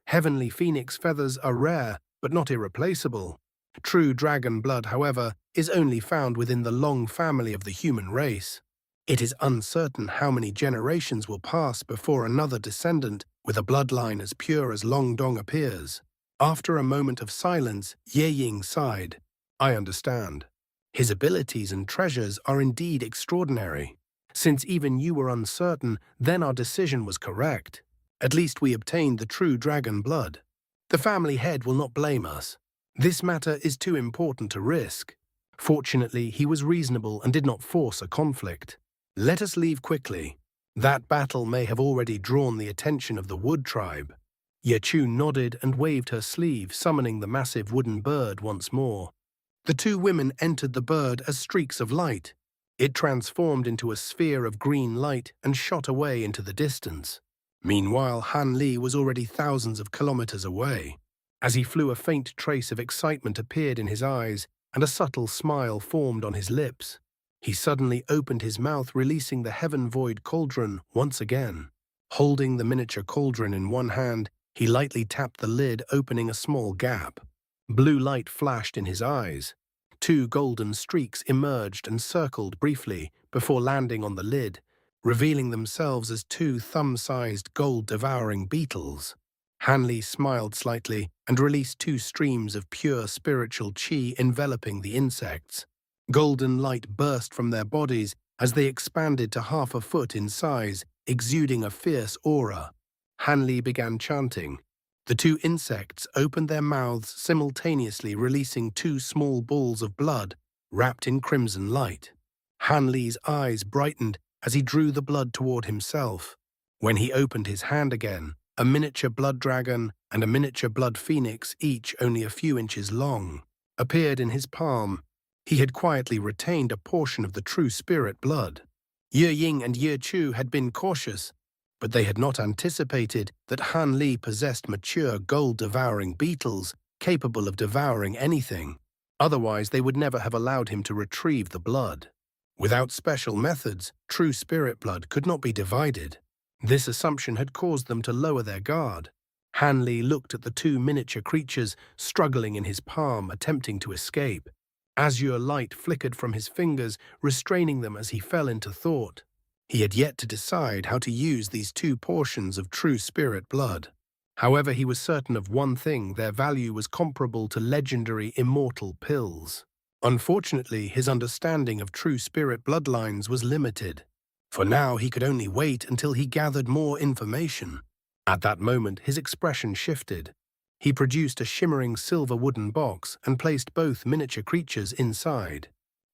Heavenly phoenix feathers are rare, but not irreplaceable. True dragon blood, however, is only found within the long family of the human race. It is uncertain how many generations will pass before another descendant with a bloodline as pure as Long Dong appears. After a moment of silence, Ye Ying sighed. I understand. His abilities and treasures are indeed extraordinary. Since even you were uncertain, then our decision was correct. At least we obtained the true dragon blood. The family head will not blame us. This matter is too important to risk. Fortunately, he was reasonable and did not force a conflict. Let us leave quickly. That battle may have already drawn the attention of the Wood Tribe. Ye Chu nodded and waved her sleeve, summoning the massive wooden bird once more. The 2 women entered the bird as streaks of light. It transformed into a sphere of green light and shot away into the distance. Meanwhile, Han Li was already thousands of kilometers away. As he flew, a faint trace of excitement appeared in his eyes, and a subtle smile formed on his lips. He suddenly opened his mouth, releasing the heaven-void cauldron once again. Holding the miniature cauldron in one hand, he lightly tapped the lid, opening a small gap. Blue light flashed in his eyes. 2 golden streaks emerged and circled briefly before landing on the lid, revealing themselves as 2 thumb-sized gold-devouring beetles. Han Li smiled slightly and released 2 streams of pure spiritual qi enveloping the insects. Golden light burst from their bodies as they expanded to half a foot in size, exuding a fierce aura. Han Li began chanting, The two insects opened their mouths simultaneously, releasing two small balls of blood wrapped in crimson light. Han Li's eyes brightened as he drew the blood toward himself. When he opened his hand again, a miniature blood dragon and a miniature blood phoenix, each only a few inches long, appeared in his palm. He had quietly retained a portion of the true spirit blood. Ye Ying and Ye Chu had been cautious, but they had not anticipated that Han Li possessed mature gold-devouring beetles capable of devouring anything. Otherwise, they would never have allowed him to retrieve the blood. Without special methods, true spirit blood could not be divided. This assumption had caused them to lower their guard. Han Li looked at the two miniature creatures struggling in his palm, attempting to escape. Azure light flickered from his fingers, restraining them as he fell into thought. He had yet to decide how to use these two portions of true spirit blood. However, he was certain of one thing: their value was comparable to legendary immortal pills. Unfortunately, his understanding of true spirit bloodlines was limited. For now, he could only wait until he gathered more information. At that moment, his expression shifted. He produced a shimmering silver wooden box and placed both miniature creatures inside.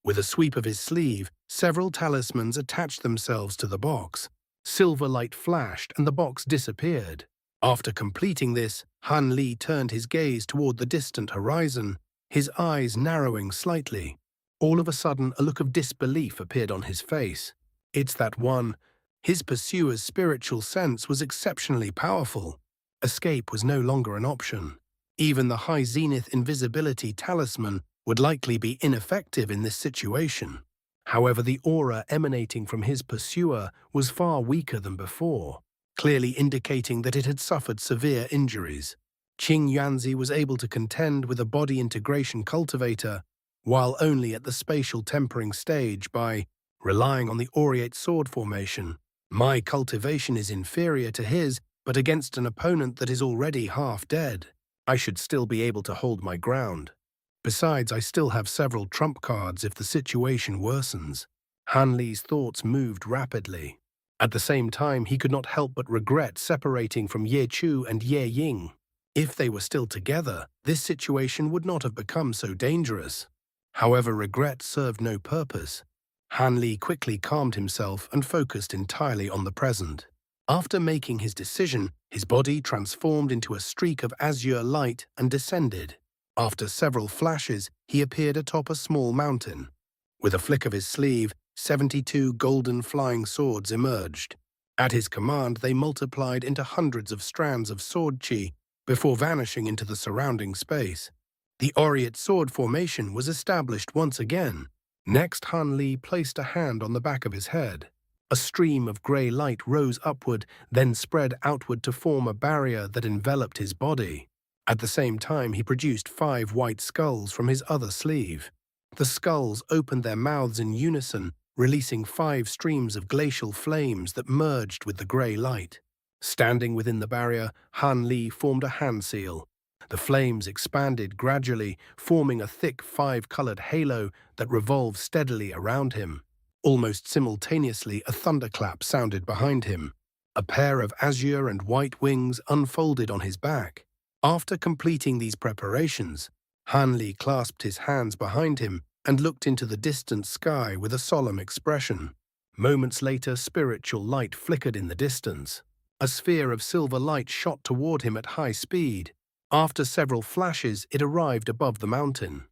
With a sweep of his sleeve, several talismans attached themselves to the box. Silver light flashed and the box disappeared. After completing this, Han Li turned his gaze toward the distant horizon, his eyes narrowing slightly. All of a sudden, a look of disbelief appeared on his face. It's that one. His pursuer's spiritual sense was exceptionally powerful. Escape was no longer an option. Even the high zenith invisibility talisman would likely be ineffective in this situation. However, the aura emanating from his pursuer was far weaker than before, clearly indicating that it had suffered severe injuries. Qing Yuanzi was able to contend with a body integration cultivator, while only at the spatial tempering stage, by relying on the aureate sword formation. My cultivation is inferior to his, but against an opponent that is already half dead, I should still be able to hold my ground. Besides, I still have several trump cards if the situation worsens. Han Li's thoughts moved rapidly. At the same time, he could not help but regret separating from Ye Chu and Ye Ying. If they were still together, this situation would not have become so dangerous. However, regret served no purpose. Han Li quickly calmed himself and focused entirely on the present. After making his decision, his body transformed into a streak of azure light and descended. After several flashes, he appeared atop a small mountain. With a flick of his sleeve, 72 golden flying swords emerged. At his command, they multiplied into hundreds of strands of sword chi before vanishing into the surrounding space. The aureate sword formation was established once again. Next, Han Li placed a hand on the back of his head. A stream of grey light rose upward, then spread outward to form a barrier that enveloped his body. At the same time, he produced 5 white skulls from his other sleeve. The skulls opened their mouths in unison, releasing 5 streams of glacial flames that merged with the grey light. Standing within the barrier, Han Li formed a hand seal. The flames expanded gradually, forming a thick 5-colored halo that revolved steadily around him. Almost simultaneously, a thunderclap sounded behind him. A pair of azure and white wings unfolded on his back. After completing these preparations, Han Li clasped his hands behind him and looked into the distant sky with a solemn expression. Moments later, spiritual light flickered in the distance. A sphere of silver light shot toward him at high speed. After several flashes, it arrived above the mountain.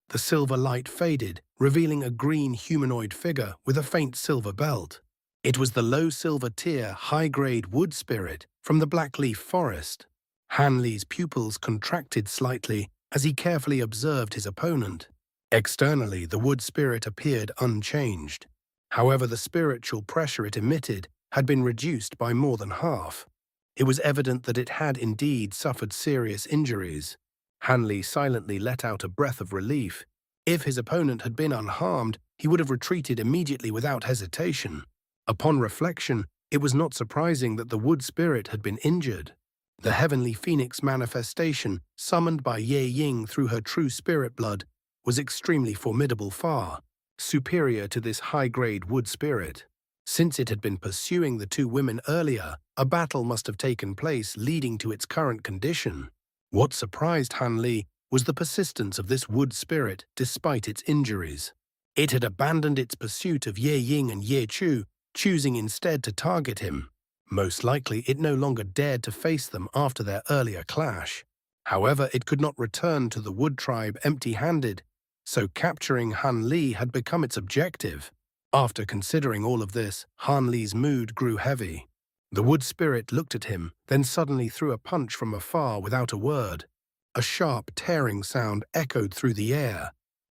The silver light faded, revealing a green humanoid figure with a faint silver belt. It was the low silver tier, high-grade wood spirit from the Blackleaf Forest. Han Li's pupils contracted slightly as he carefully observed his opponent. Externally, the wood spirit appeared unchanged. However, the spiritual pressure it emitted had been reduced by more than half. It was evident that it had indeed suffered serious injuries. Han Li silently let out a breath of relief. If his opponent had been unharmed, he would have retreated immediately without hesitation. Upon reflection, it was not surprising that the wood spirit had been injured. The heavenly phoenix manifestation, summoned by Ye Ying through her true spirit blood, was extremely formidable, far superior to this high-grade wood spirit. Since it had been pursuing the two women earlier, a battle must have taken place leading to its current condition. What surprised Han Li was the persistence of this wood spirit despite its injuries. It had abandoned its pursuit of Ye Ying and Ye Chu, choosing instead to target him. Most likely, it no longer dared to face them after their earlier clash. However, it could not return to the wood tribe empty-handed, so capturing Han Li had become its objective. After considering all of this, Han Li's mood grew heavy. The wood spirit looked at him, then suddenly threw a punch from afar without a word. A sharp, tearing sound echoed through the air.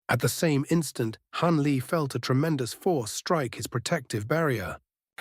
At the same instant, Han Li felt a tremendous force strike his protective barrier.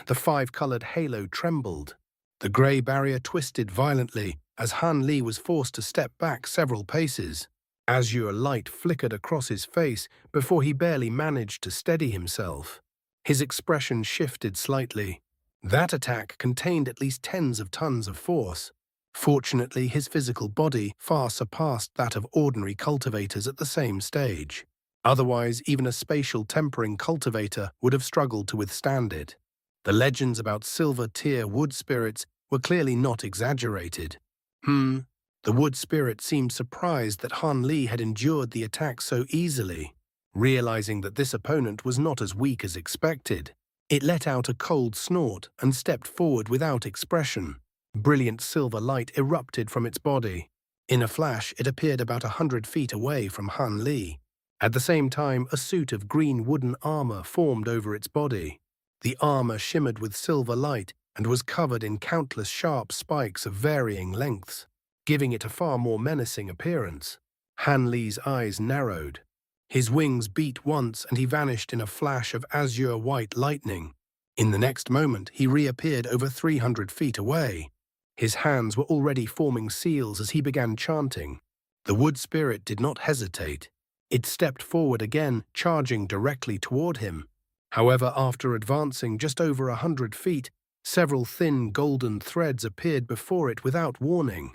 The five-colored halo trembled. The grey barrier twisted violently as Han Li was forced to step back several paces. Azure light flickered across his face before he barely managed to steady himself. His expression shifted slightly. That attack contained at least tens of tons of force. Fortunately, his physical body far surpassed that of ordinary cultivators at the same stage. Otherwise, even a spatial tempering cultivator would have struggled to withstand it. The legends about silver-tier wood spirits were clearly not exaggerated. The wood spirit seemed surprised that Han Li had endured the attack so easily. Realizing that this opponent was not as weak as expected, it let out a cold snort and stepped forward without expression. Brilliant silver light erupted from its body. In a flash, it appeared about 100 feet away from Han Li. At the same time, a suit of green wooden armor formed over its body. The armor shimmered with silver light and was covered in countless sharp spikes of varying lengths, giving it a far more menacing appearance. Han Li's eyes narrowed. His wings beat once and he vanished in a flash of azure white lightning. In the next moment, he reappeared over 300 feet away. His hands were already forming seals as he began chanting. The wood spirit did not hesitate. It stepped forward again, charging directly toward him. However, after advancing just over 100 feet, several thin golden threads appeared before it without warning.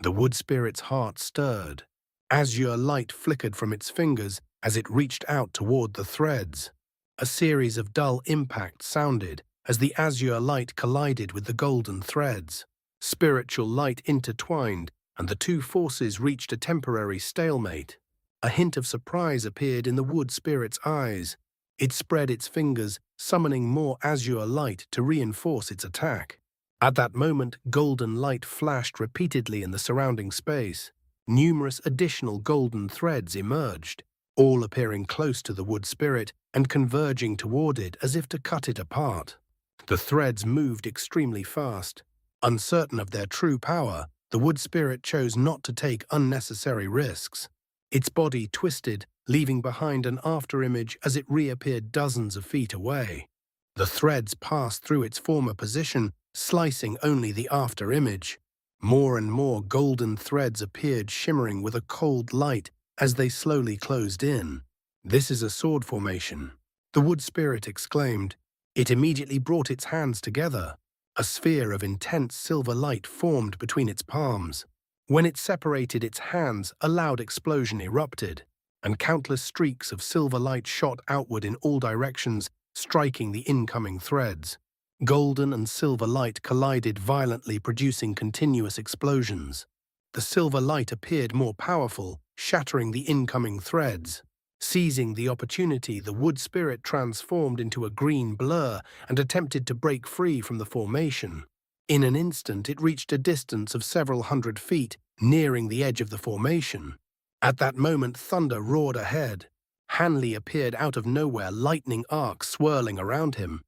The wood spirit's heart stirred. Azure light flickered from its fingers as it reached out toward the threads. A series of dull impacts sounded as the azure light collided with the golden threads. Spiritual light intertwined, and the two forces reached a temporary stalemate. A hint of surprise appeared in the wood spirit's eyes. It spread its fingers, summoning more azure light to reinforce its attack. At that moment, golden light flashed repeatedly in the surrounding space. Numerous additional golden threads emerged, all appearing close to the wood spirit and converging toward it as if to cut it apart. The threads moved extremely fast. Uncertain of their true power, the wood spirit chose not to take unnecessary risks. Its body twisted, leaving behind an afterimage as it reappeared dozens of feet away. The threads passed through its former position, slicing only the afterimage. More and more golden threads appeared, shimmering with a cold light as they slowly closed in. "This is a sword formation," the wood spirit exclaimed. It immediately brought its hands together. A sphere of intense silver light formed between its palms. When it separated its hands, a loud explosion erupted, and countless streaks of silver light shot outward in all directions, striking the incoming threads. Golden and silver light collided violently, producing continuous explosions. The silver light appeared more powerful, shattering the incoming threads. Seizing the opportunity, the wood spirit transformed into a green blur and attempted to break free from the formation. In an instant, it reached a distance of several hundred feet, nearing the edge of the formation. At that moment, thunder roared ahead. Han Li appeared out of nowhere, lightning arcs swirling around him.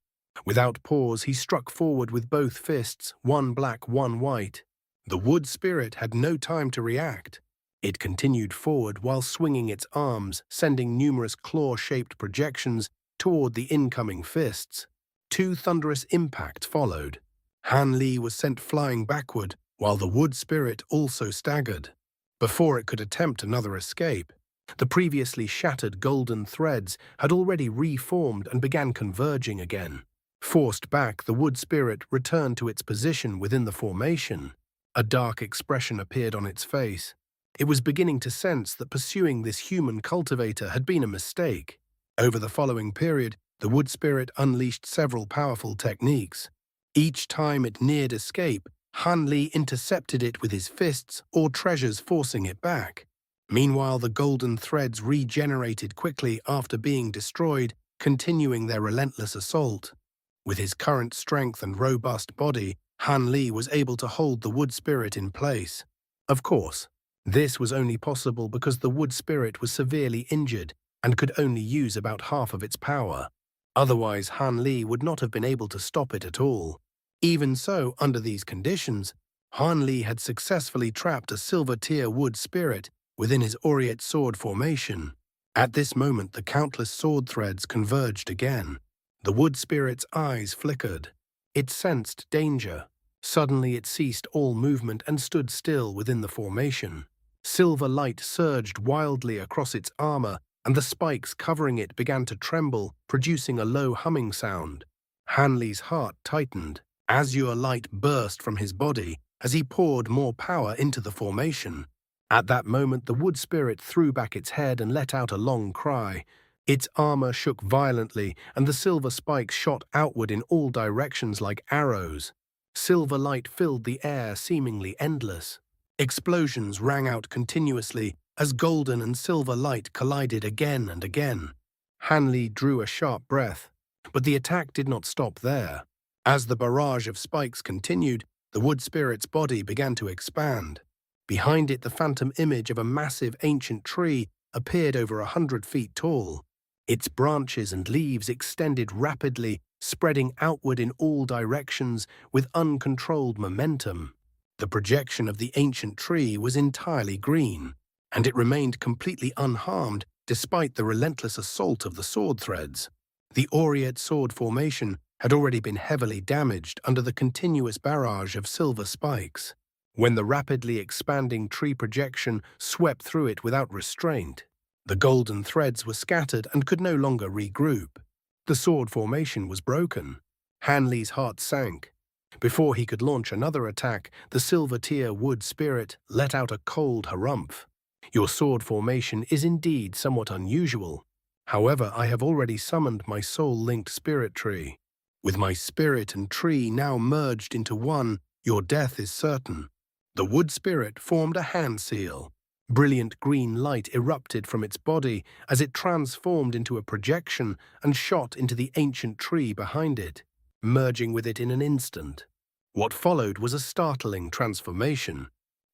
Without pause, he struck forward with both fists, one black, one white. The wood spirit had no time to react. It continued forward while swinging its arms, sending numerous claw-shaped projections toward the incoming fists. Two thunderous impacts followed. Han Li was sent flying backward, while the wood spirit also staggered. Before it could attempt another escape, the previously shattered golden threads had already reformed and began converging again. Forced back, the wood spirit returned to its position within the formation. A dark expression appeared on its face. It was beginning to sense that pursuing this human cultivator had been a mistake. Over the following period, the wood spirit unleashed several powerful techniques. Each time it neared escape, Han Li intercepted it with his fists or treasures forcing it back. Meanwhile, the golden threads regenerated quickly after being destroyed, continuing their relentless assault. With his current strength and robust body, Han Li was able to hold the wood spirit in place. Of course, this was only possible because the wood spirit was severely injured and could only use about half of its power. Otherwise, Han Li would not have been able to stop it at all. Even so, under these conditions, Han Li had successfully trapped a silver-tier wood spirit within his aureate sword formation. At this moment, the countless sword threads converged again. The wood spirit's eyes flickered. It sensed danger. Suddenly it ceased all movement and stood still within the formation. Silver light surged wildly across its armor, and the spikes covering it began to tremble, producing a low humming sound. Han Li's heart tightened. Azure light burst from his body as he poured more power into the formation. At that moment, the wood spirit threw back its head and let out a long cry. Its armor shook violently, and the silver spikes shot outward in all directions like arrows. Silver light filled the air, seemingly endless. Explosions rang out continuously as golden and silver light collided again and again. Han Li drew a sharp breath, but the attack did not stop there. As the barrage of spikes continued, the wood spirit's body began to expand. Behind it, the phantom image of a massive ancient tree appeared over 100 feet tall. Its branches and leaves extended rapidly, spreading outward in all directions with uncontrolled momentum. The projection of the ancient tree was entirely green, and it remained completely unharmed despite the relentless assault of the sword threads. The aureate sword formation had already been heavily damaged under the continuous barrage of silver spikes. When the rapidly expanding tree projection swept through it without restraint, the golden threads were scattered and could no longer regroup. The sword formation was broken. Han Li's heart sank. Before he could launch another attack, the silver-tier wood spirit let out a cold harumph. Your sword formation is indeed somewhat unusual. However, I have already summoned my soul-linked spirit tree. With my spirit and tree now merged into one, your death is certain. The wood spirit formed a hand seal. Brilliant green light erupted from its body as it transformed into a projection and shot into the ancient tree behind it, merging with it in an instant. What followed was a startling transformation.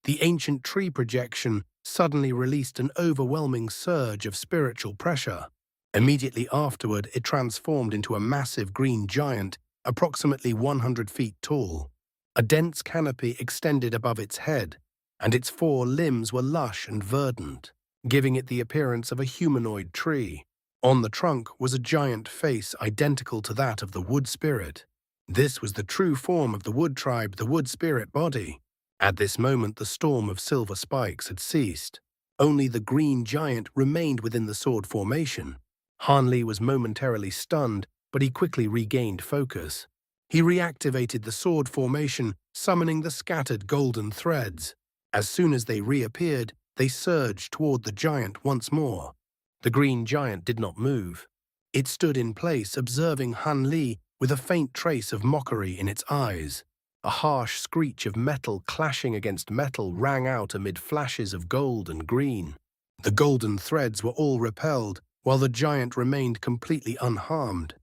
The ancient tree projection suddenly released an overwhelming surge of spiritual pressure. Immediately afterward, it transformed into a massive green giant, approximately 100 feet tall. A dense canopy extended above its head, and its 4 limbs were lush and verdant, giving it the appearance of a humanoid tree. On the trunk was a giant face identical to that of the wood spirit. This was the true form of the wood tribe, the wood spirit body. At this moment, the storm of silver spikes had ceased. Only the green giant remained within the sword formation. Han Li was momentarily stunned, but he quickly regained focus. He reactivated the sword formation, summoning the scattered golden threads. As soon as they reappeared, they surged toward the giant once more. The green giant did not move. It stood in place, observing Han Li with a faint trace of mockery in its eyes. A harsh screech of metal clashing against metal rang out amid flashes of gold and green. The golden threads were all repelled, while the giant remained completely unharmed.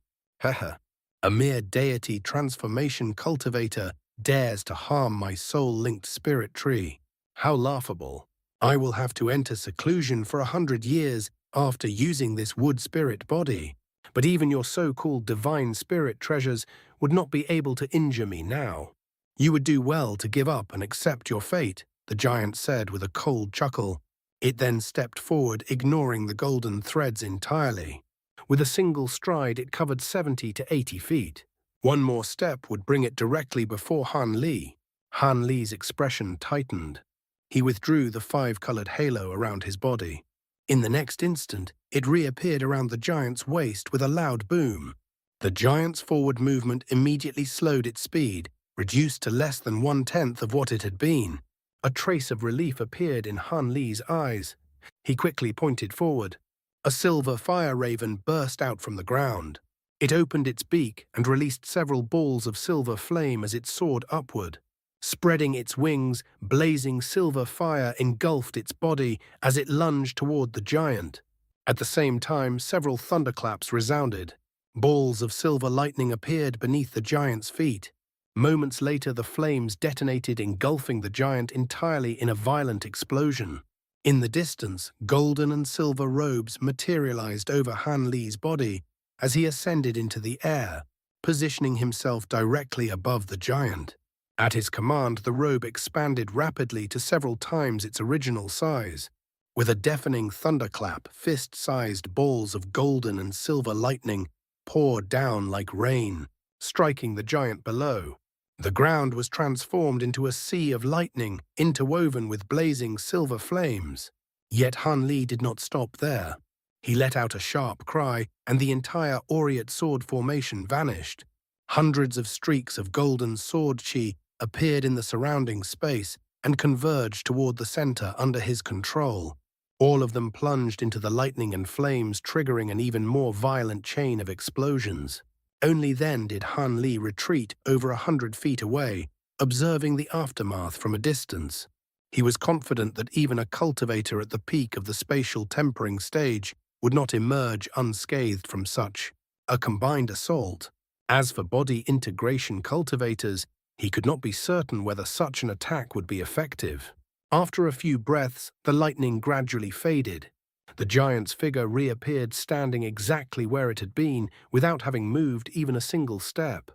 Haha, a mere deity transformation cultivator dares to harm my soul-linked spirit tree. How laughable. I will have to enter seclusion for 100 years after using this wood spirit body. But even your so-called divine spirit treasures would not be able to injure me now. You would do well to give up and accept your fate, the giant said with a cold chuckle. It then stepped forward, ignoring the golden threads entirely. With a single stride, it covered 70 to 80 feet. One more step would bring it directly before Han Li. Han Li's expression tightened. He withdrew the 5-colored halo around his body. In the next instant, it reappeared around the giant's waist with a loud boom. The giant's forward movement immediately slowed its speed, reduced to less than 1/10 of what it had been. A trace of relief appeared in Han Li's eyes. He quickly pointed forward. A silver fire raven burst out from the ground. It opened its beak and released several balls of silver flame as it soared upward. Spreading its wings, blazing silver fire engulfed its body as it lunged toward the giant. At the same time, several thunderclaps resounded. Balls of silver lightning appeared beneath the giant's feet. Moments later, the flames detonated, engulfing the giant entirely in a violent explosion. In the distance, golden and silver robes materialized over Han Li's body as he ascended into the air, positioning himself directly above the giant. At his command, the robe expanded rapidly to several times its original size. With a deafening thunderclap, fist-sized balls of golden and silver lightning poured down like rain, striking the giant below. The ground was transformed into a sea of lightning, interwoven with blazing silver flames. Yet Han Li did not stop there. He let out a sharp cry, and the entire aureate sword formation vanished. Hundreds of streaks of golden sword chi appeared in the surrounding space and converged toward the center under his control. All of them plunged into the lightning and flames, triggering an even more violent chain of explosions. Only then did Han Li retreat over 100 feet away, observing the aftermath from a distance. He was confident that even a cultivator at the peak of the spatial tempering stage would not emerge unscathed from such a combined assault. As for body integration cultivators, he could not be certain whether such an attack would be effective. After a few breaths, the lightning gradually faded. The giant's figure reappeared standing exactly where it had been, without having moved even a single step.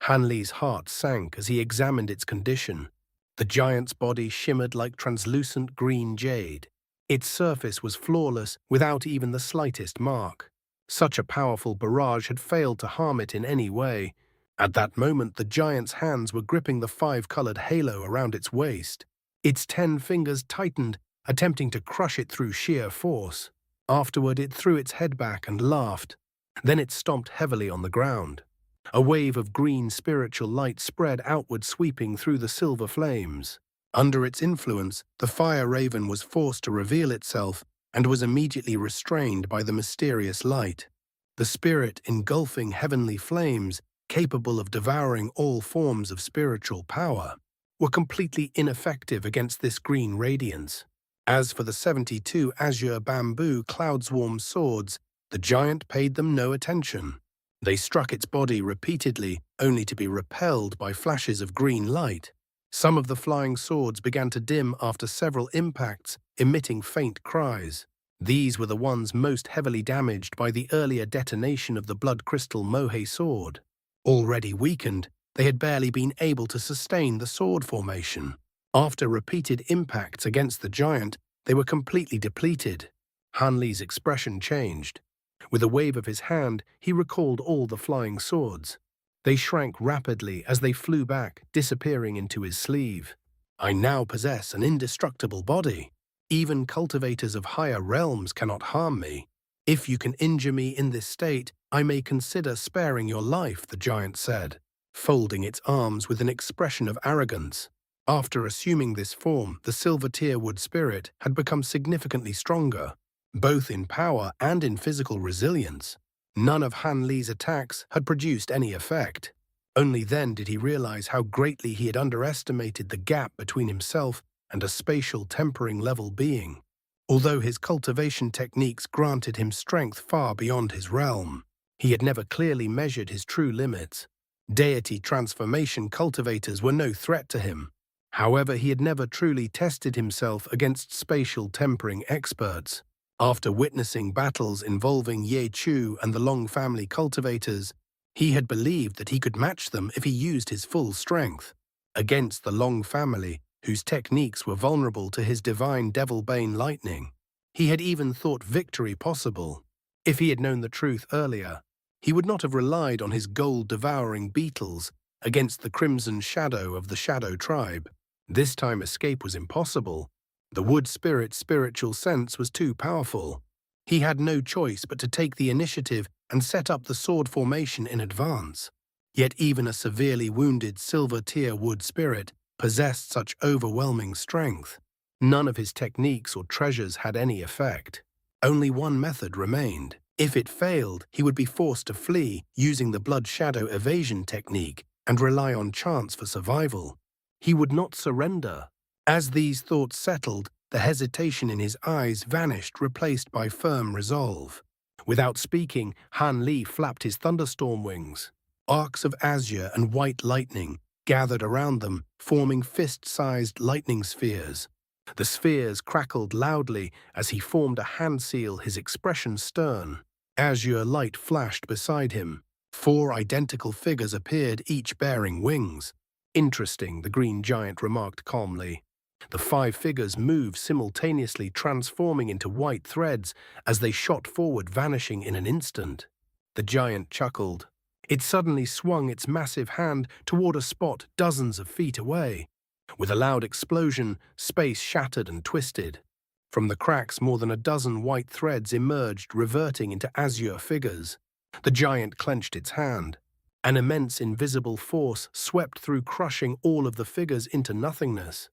Han Li's heart sank as he examined its condition. The giant's body shimmered like translucent green jade. Its surface was flawless, without even the slightest mark. Such a powerful barrage had failed to harm it in any way. At that moment, the giant's hands were gripping the five-colored halo around its waist. Its 10 fingers tightened, attempting to crush it through sheer force. Afterward, it threw its head back and laughed. Then it stomped heavily on the ground. A wave of green spiritual light spread outward, sweeping through the silver flames. Under its influence, the fire raven was forced to reveal itself and was immediately restrained by the mysterious light. The spirit engulfing heavenly flames, capable of devouring all forms of spiritual power, were completely ineffective against this green radiance. As for the 72 azure bamboo cloud-swarm swords, the giant paid them no attention. They struck its body repeatedly, only to be repelled by flashes of green light. Some of the flying swords began to dim after several impacts, emitting faint cries. These were the ones most heavily damaged by the earlier detonation of the blood crystal Mohei sword. Already weakened, they had barely been able to sustain the sword formation. After repeated impacts against the giant, they were completely depleted. Han Li's expression changed. With a wave of his hand, he recalled all the flying swords. They shrank rapidly as they flew back, disappearing into his sleeve. I now possess an indestructible body. Even cultivators of higher realms cannot harm me. If you can injure me in this state, I may consider sparing your life, the giant said, folding its arms with an expression of arrogance. After assuming this form, the silver tear wood spirit had become significantly stronger, both in power and in physical resilience. None of Han Li's attacks had produced any effect. Only then did he realize how greatly he had underestimated the gap between himself and a spatial tempering level being. Although his cultivation techniques granted him strength far beyond his realm, he had never clearly measured his true limits. Deity transformation cultivators were no threat to him. However, he had never truly tested himself against spatial tempering experts. After witnessing battles involving Ye Chu and the Long family cultivators, he had believed that he could match them if he used his full strength. Against the Long family, whose techniques were vulnerable to his divine devil-bane lightning, he had even thought victory possible. If he had known the truth earlier, he would not have relied on his gold-devouring beetles against the crimson shadow of the Shadow tribe. This time escape was impossible. The wood spirit's spiritual sense was too powerful. He had no choice but to take the initiative and set up the sword formation in advance. Yet even a severely wounded silver tear wood spirit possessed such overwhelming strength. None of his techniques or treasures had any effect. Only one method remained. If it failed, he would be forced to flee using the blood shadow evasion technique and rely on chance for survival. He would not surrender. As these thoughts settled, the hesitation in his eyes vanished, replaced by firm resolve. Without speaking, Han Li flapped his thunderstorm wings. Arcs of azure and white lightning gathered around them, forming fist-sized lightning spheres. The spheres crackled loudly as he formed a hand seal, his expression stern. Azure light flashed beside him. 4 identical figures appeared, each bearing wings. Interesting, the green giant remarked calmly. The 5 figures moved simultaneously, transforming into white threads as they shot forward, vanishing in an instant. The giant chuckled. It suddenly swung its massive hand toward a spot dozens of feet away. With a loud explosion, space shattered and twisted. From the cracks, more than a dozen white threads emerged, reverting into azure figures. The giant clenched its hand. An immense invisible force swept through, crushing all of the figures into nothingness.